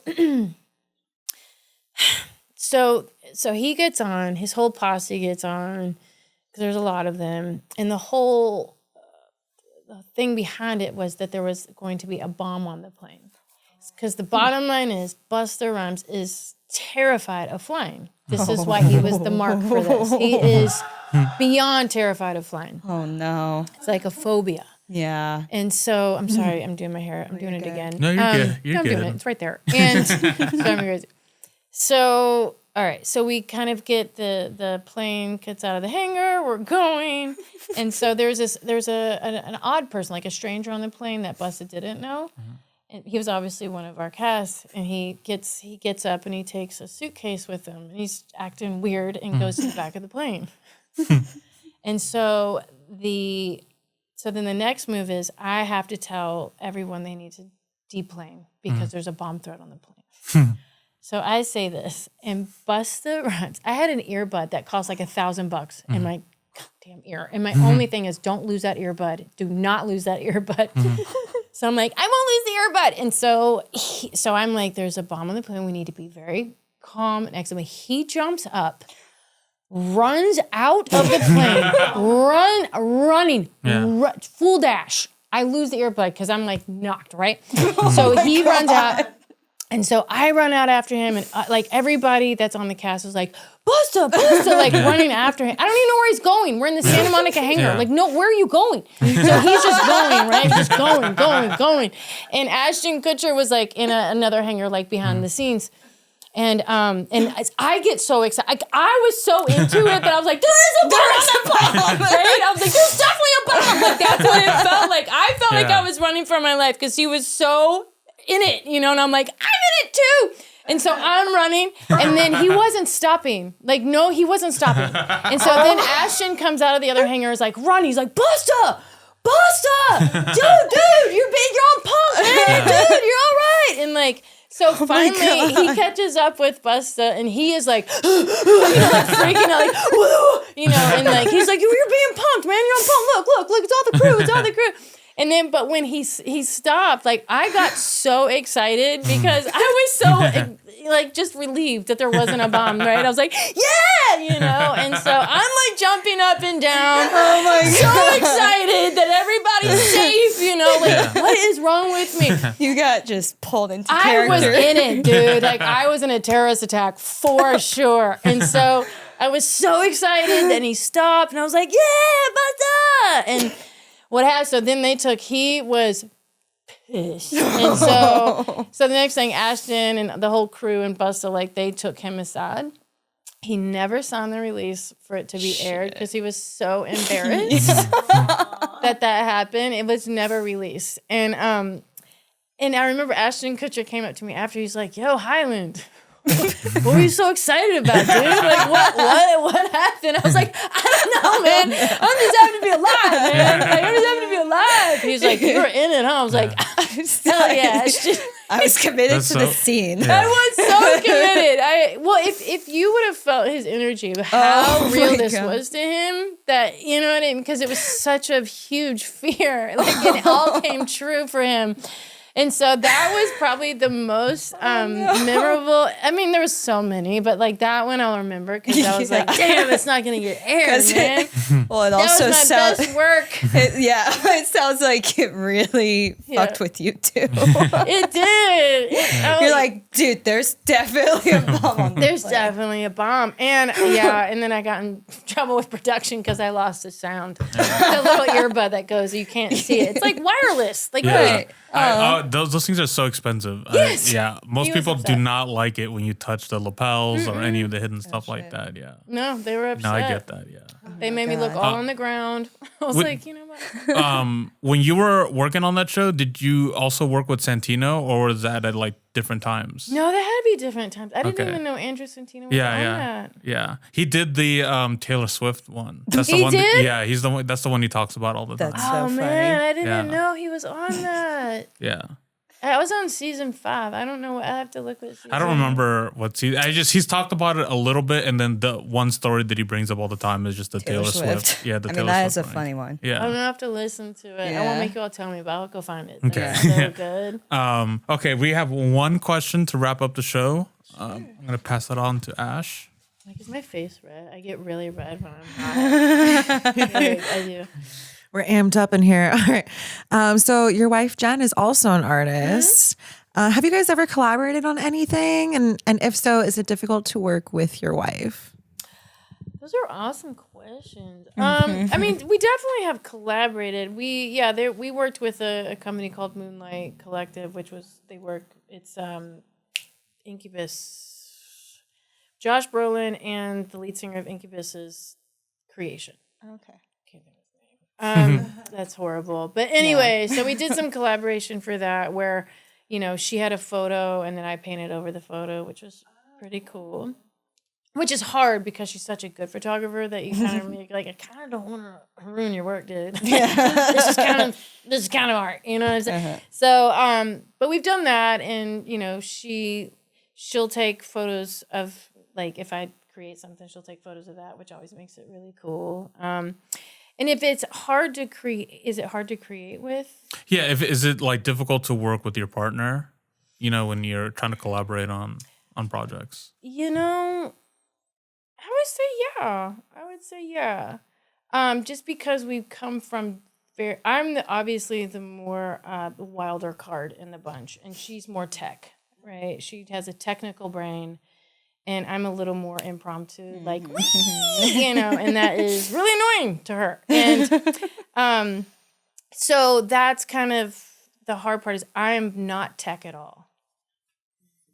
so he gets on, his whole posse gets on, because there's a lot of them. And the whole the thing behind it was that there was going to be a bomb on the plane. Because the bottom line is Busta Rhymes is terrified of flying. This is why he was the mark for this. He is beyond terrified of flying. Oh, no. It's like a phobia. Yeah. And so, I'm sorry, I'm doing my hair. I'm doing it again. No, you're good. You're I'm good. doing it. It's right there. And so, all right. So we kind of get the plane gets out of the hangar. We're going. And so there's an odd person, like a stranger on the plane that Busta didn't know. Mm-hmm. And he was obviously one of our cast. And he gets up and he takes a suitcase with him. And he's acting weird and goes to the back of the plane. And so then the next move is I have to tell everyone they need to deplane because there's a bomb threat on the plane. So I say this, and Busta Rhymes, I had an earbud that cost like $1,000 in my goddamn ear. And my only thing is don't lose that earbud. Do not lose that earbud. So I'm like, I won't lose the earbud. And so I'm like, there's a bomb on the plane. We need to be very calm and excellent. He jumps up, runs out of the plane, running, full dash. I lose the earbud because I'm like knocked, right? So he runs out. And so I run out after him, and like everybody that's on the cast was like, Busta, like running after him. I don't even know where he's going. We're in the Santa Monica hangar. Like, no, where are you going? So he's just going, right? Just going. And Ashton Kutcher was like in another hangar, like behind the scenes. And I get so excited. I was so into it that I was like, there is a bomb on the plane, right? I was like, there's definitely a bomb. Like, that's what it felt like. I felt like I was running for my life because he was so in it, you know, and I'm like, I'm in it too. And so I'm running, and then he wasn't stopping. Like, no, he wasn't stopping. And so then Ashton comes out of the other hangar, is like, run. He's like, Busta, dude, you're on Punk, man, dude, you're all right. And like, so finally he catches up with Busta, and he is like, you know, like freaking out, like, woo, you know, and like, he's like, you're being punked, man, you're on Punk, look, it's all the crew. And then, but when he stopped, like, I got so excited because I was so, like, just relieved that there wasn't a bomb, right? I was like, yeah, you know? And so I'm, like, jumping up and down. Oh, my God. So excited that everybody's safe, you know? Like, what is wrong with me? You got just pulled into character. I was in it, dude. Like, I was in a terrorist attack for sure. And so I was so excited. Then he stopped, and I was like, yeah, Busta! And what happened? So then he was pissed. And so the next thing, Ashton and the whole crew and Busta, like, they took him aside. He never signed the release for it to be aired because he was so embarrassed that happened. It was never released. And I remember Ashton Kutcher came up to me after. He's like, yo, Hyland, what were you so excited about, dude? Like, what happened? I was like, I don't know, man. I'm just happy to be alive, man. Like, I'm just happy to be alive. He's like, you were in it, huh? I was like, hell yeah. I was committed to the scene. I was so committed. If you would have felt his energy of how real this was to him, that, you know what I mean? Because it was such a huge fear. Like, it all came true for him. And so that was probably the most memorable. I mean, there was so many, but like that one I'll remember because I was like, damn, it's not going to get aired, man. Well, it That also was my best work. it sounds like it really fucked with you too. It did. You're like, dude, there's definitely a bomb on There's definitely a bomb. And and then I got in trouble with production because I lost the sound. The little earbud that goes, you can't see it. It's like wireless. Like, Right. Those things are so expensive. Yes. Most He was people do upset. not like it when you touch the lapels or any of the hidden stuff like that. Yeah. No, they were upset. No, I get that. Yeah. They made me look all on the ground. I was like, you know what? When you were working on that show, did you also work with Santino, or was that at like different times? No, that had to be different times. I didn't Okay. even know Andrew Santino was on that. Yeah. He did the Taylor Swift one. That's He the one. did? He's the one. That's the one he talks about all the time. That's so Oh, funny. man, I didn't Yeah. know he was on that. Yeah. I was on season 5. I don't know. I have to look what season. I don't remember what season. He's talked about it a little bit, and then the one story that he brings up all the time is just the Taylor Swift. Yeah, the I Taylor mean, that Swift is a one. funny one. Yeah. I'm gonna have to listen to it. I Yeah. won't make you all tell me, but I'll go find it. Okay. It's so good. Okay, we have one question to wrap up the show. I'm gonna pass that on to Ash. Like, is my face red? I get really red when I'm hot. I do. We're amped up in here. All right. So your wife, Jen, is also an artist. Have you guys ever collaborated on anything? And if so, is it difficult to work with your wife? Those are awesome questions. I mean, we definitely have collaborated. We worked with a company called Moonlight Collective, it's Incubus. Josh Brolin and the lead singer of Incubus's creation. Okay. Can't think of his name. That's horrible. But anyway, so we did some collaboration for that where, she had a photo and then I painted over the photo, which was pretty cool. Which is hard because she's such a good photographer that you kind of make like, I kind of don't want to ruin your work, dude. this is kind of art, you know what I'm saying? So, but we've done that, and she'll take photos of, like, if I create something, she'll take photos of that, which always makes it really cool. And if it's hard to create, is it hard to create with? Yeah, is it like difficult to work with your partner? When you're trying to collaborate on projects. I would say yeah. Just because we've come from I'm obviously the more wilder card in the bunch, and she's more tech, right? She has a technical brain, and I'm a little more impromptu, like, and that is really annoying to her. And so that's kind of the hard part is I'm not tech at all.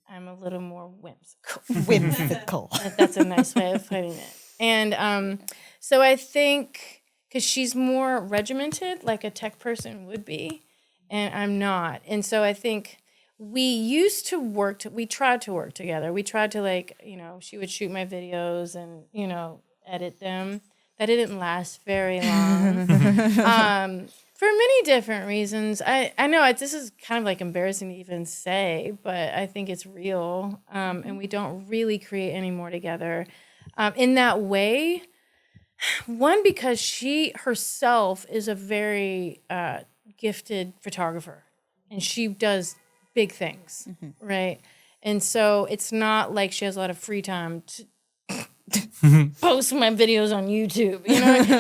I'm a little more whimsical. That's a nice way of putting it. And so I think because she's more regimented, like a tech person would be, and I'm not. And so I think we used to we tried to work together. We tried to she would shoot my videos and, edit them. That didn't last very long. For many different reasons. I know this is kind of like embarrassing to even say, but I think it's real. And we don't really create anymore together. In that way, one, because she herself is a very gifted photographer, and she does big things, right? And so it's not like she has a lot of free time to post my videos on YouTube.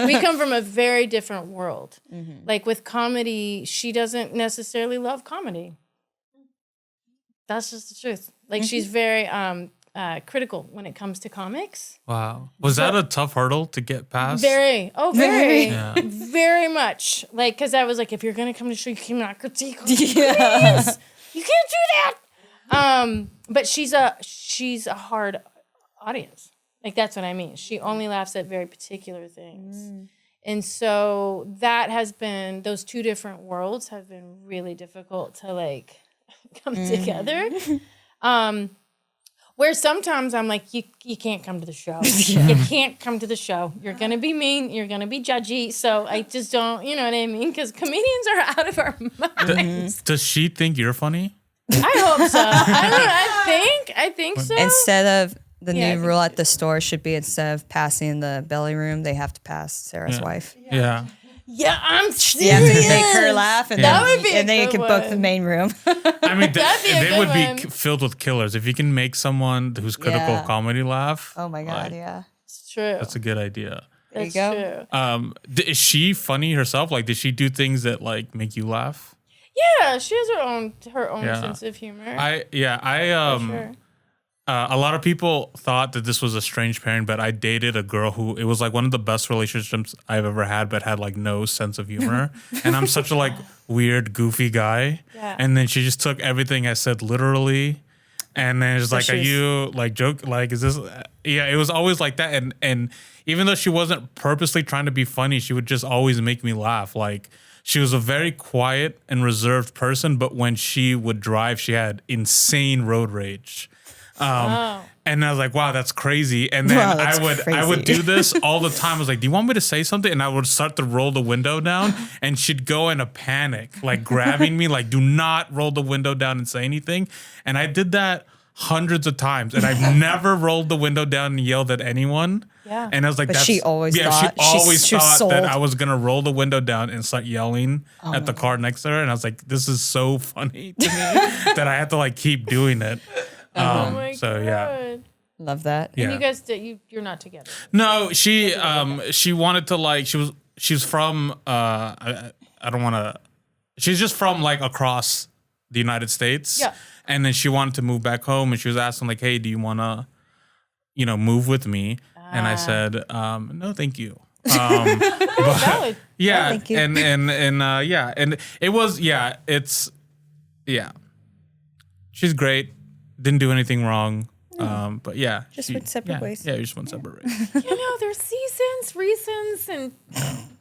We come from a very different world. Like with comedy, she doesn't necessarily love comedy. That's just the truth. Like she's very critical when it comes to comics. Wow. Was that a tough hurdle to get past? Very. Yeah. Very much. Like, because I was like, if you're going to come to the show, you cannot critique. Please. You can't do that. But she's a hard audience. Like, that's what I mean. She only laughs at very particular things. And so that has been, those two different worlds have been really difficult to, like, come together. Where sometimes I'm like, you can't come to the show. You can't come to the show. You're going to be mean. You're going to be judgy. So I just don't, you know what I mean? Because comedians are out of our minds. Does she think you're funny? I hope so. I think so. Instead of the new rule at the store should be instead of passing the belly room, they have to pass Sarah's wife. Yeah. Yeah, I'm serious. Make her laugh, and That would be a and then you good can book the one. main room. I mean, That'd be a they good would one. be filled with killers. If you can make someone who's critical of comedy laugh. Oh my God, like, yeah. It's true. That's a good idea. There you That's go. true. Is she funny herself? Like, did she do things that like make you laugh? Yeah, she has her own Yeah. sense of humor. I For sure. A lot of people thought that this was a strange pairing, but I dated a girl who it was like one of the best relationships I've ever had, but had like no sense of humor. And I'm such a like weird, goofy guy. Yeah. And then she just took everything I said literally. And then it's like, are you like joke? Like, is this? Yeah, it was always like that. And even though she wasn't purposely trying to be funny, she would just always make me laugh. Like, she was a very quiet and reserved person, but when she would drive, she had insane road rage. And I was like, wow, that's crazy. And then Wow, that's I would crazy. do this all the time. I was like, do you want me to say something? And I would start to roll the window down, and she'd go in a panic, like grabbing me, like, do not roll the window down and say anything. And I did that hundreds of times, and I've never rolled the window down and yelled at anyone. Yeah. And I was like, But that's, she always yeah, thought- she always she was thought that sold. I was gonna roll the window down and start yelling at the car next to her. And I was like, this is so funny to me that I had to like keep doing it. Oh my so God. yeah. Love that. Yeah. And you guys you're not together. No, she wanted to like she's from I don't want to. She's just from like across the United States. Yeah. And then she wanted to move back home, and she was asking like, "Hey, do you want to, move with me?" And I said, "No, thank you." Valid. Yeah, thank you. and yeah, and it was it's she's great. Didn't do anything wrong. But yeah, Just went separate ways. Yeah, you just went separate ways. There's seasons, reasons, and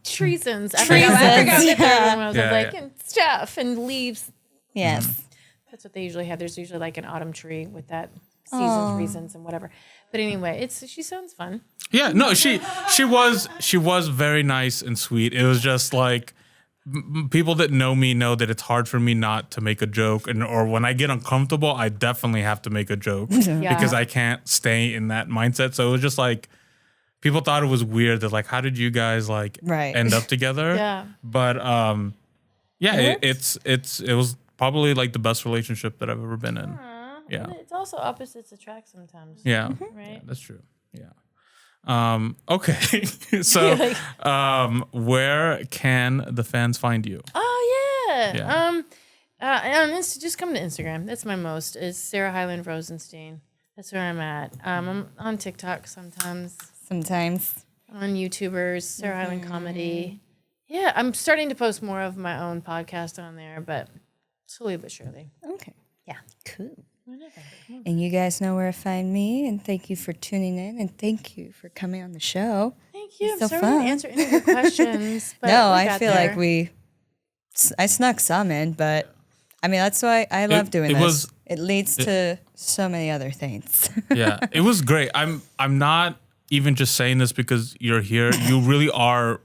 treasons. I Treasons, forgot the third one. I was Yeah, like, yeah. and stuff and leaves. Yes. That's what they usually have. There's usually like an autumn tree with that seasons, reasons, and whatever. But anyway, she sounds fun. Yeah, no, she was very nice and sweet. It was just like people that know me know that it's hard for me not to make a joke, or when I get uncomfortable, I definitely have to make a joke because I can't stay in that mindset. So it was just like people thought it was weird that like, how did you guys like end up together? Yeah. But it was probably like the best relationship that I've ever been in. Yeah. And it's also opposites attract sometimes. Yeah. Right? Yeah, that's true. Yeah. Okay. So, where can the fans find you? Oh yeah. Yeah. Just come to Instagram. That's my most. Is Sarah Hyland Rosenstein. That's where I'm at. I'm on TikTok sometimes. Sometimes. On YouTubers, Sarah Hyland Comedy. Yeah, I'm starting to post more of my own podcast on there, but slowly but surely. Okay. Yeah. Cool. And you guys know where to find me. And thank you for tuning in. And thank you for coming on the show. Thank you. It's I'm so sorry I fun. didn't answer any of your questions. But No, we I got feel there. like I snuck some in, but I mean, that's why I love doing it this. It leads to so many other things. Yeah, it was great. I'm not even just saying this because you're here. You really are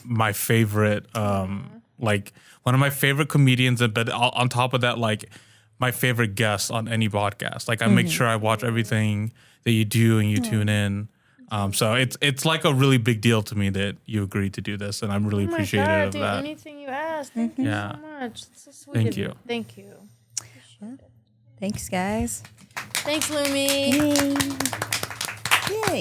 my favorite, like one of my favorite comedians. But on top of that, like my favorite guest on any podcast. Like I make sure I watch everything that you do and you tune in. So it's like a really big deal to me that you agreed to do this, and I'm really appreciative of dude, that. anything you ask. Thank you Yeah. so much. That's so sweet. Thank of you. Thank you. Thanks, guys. Thanks, Lumi. Yay.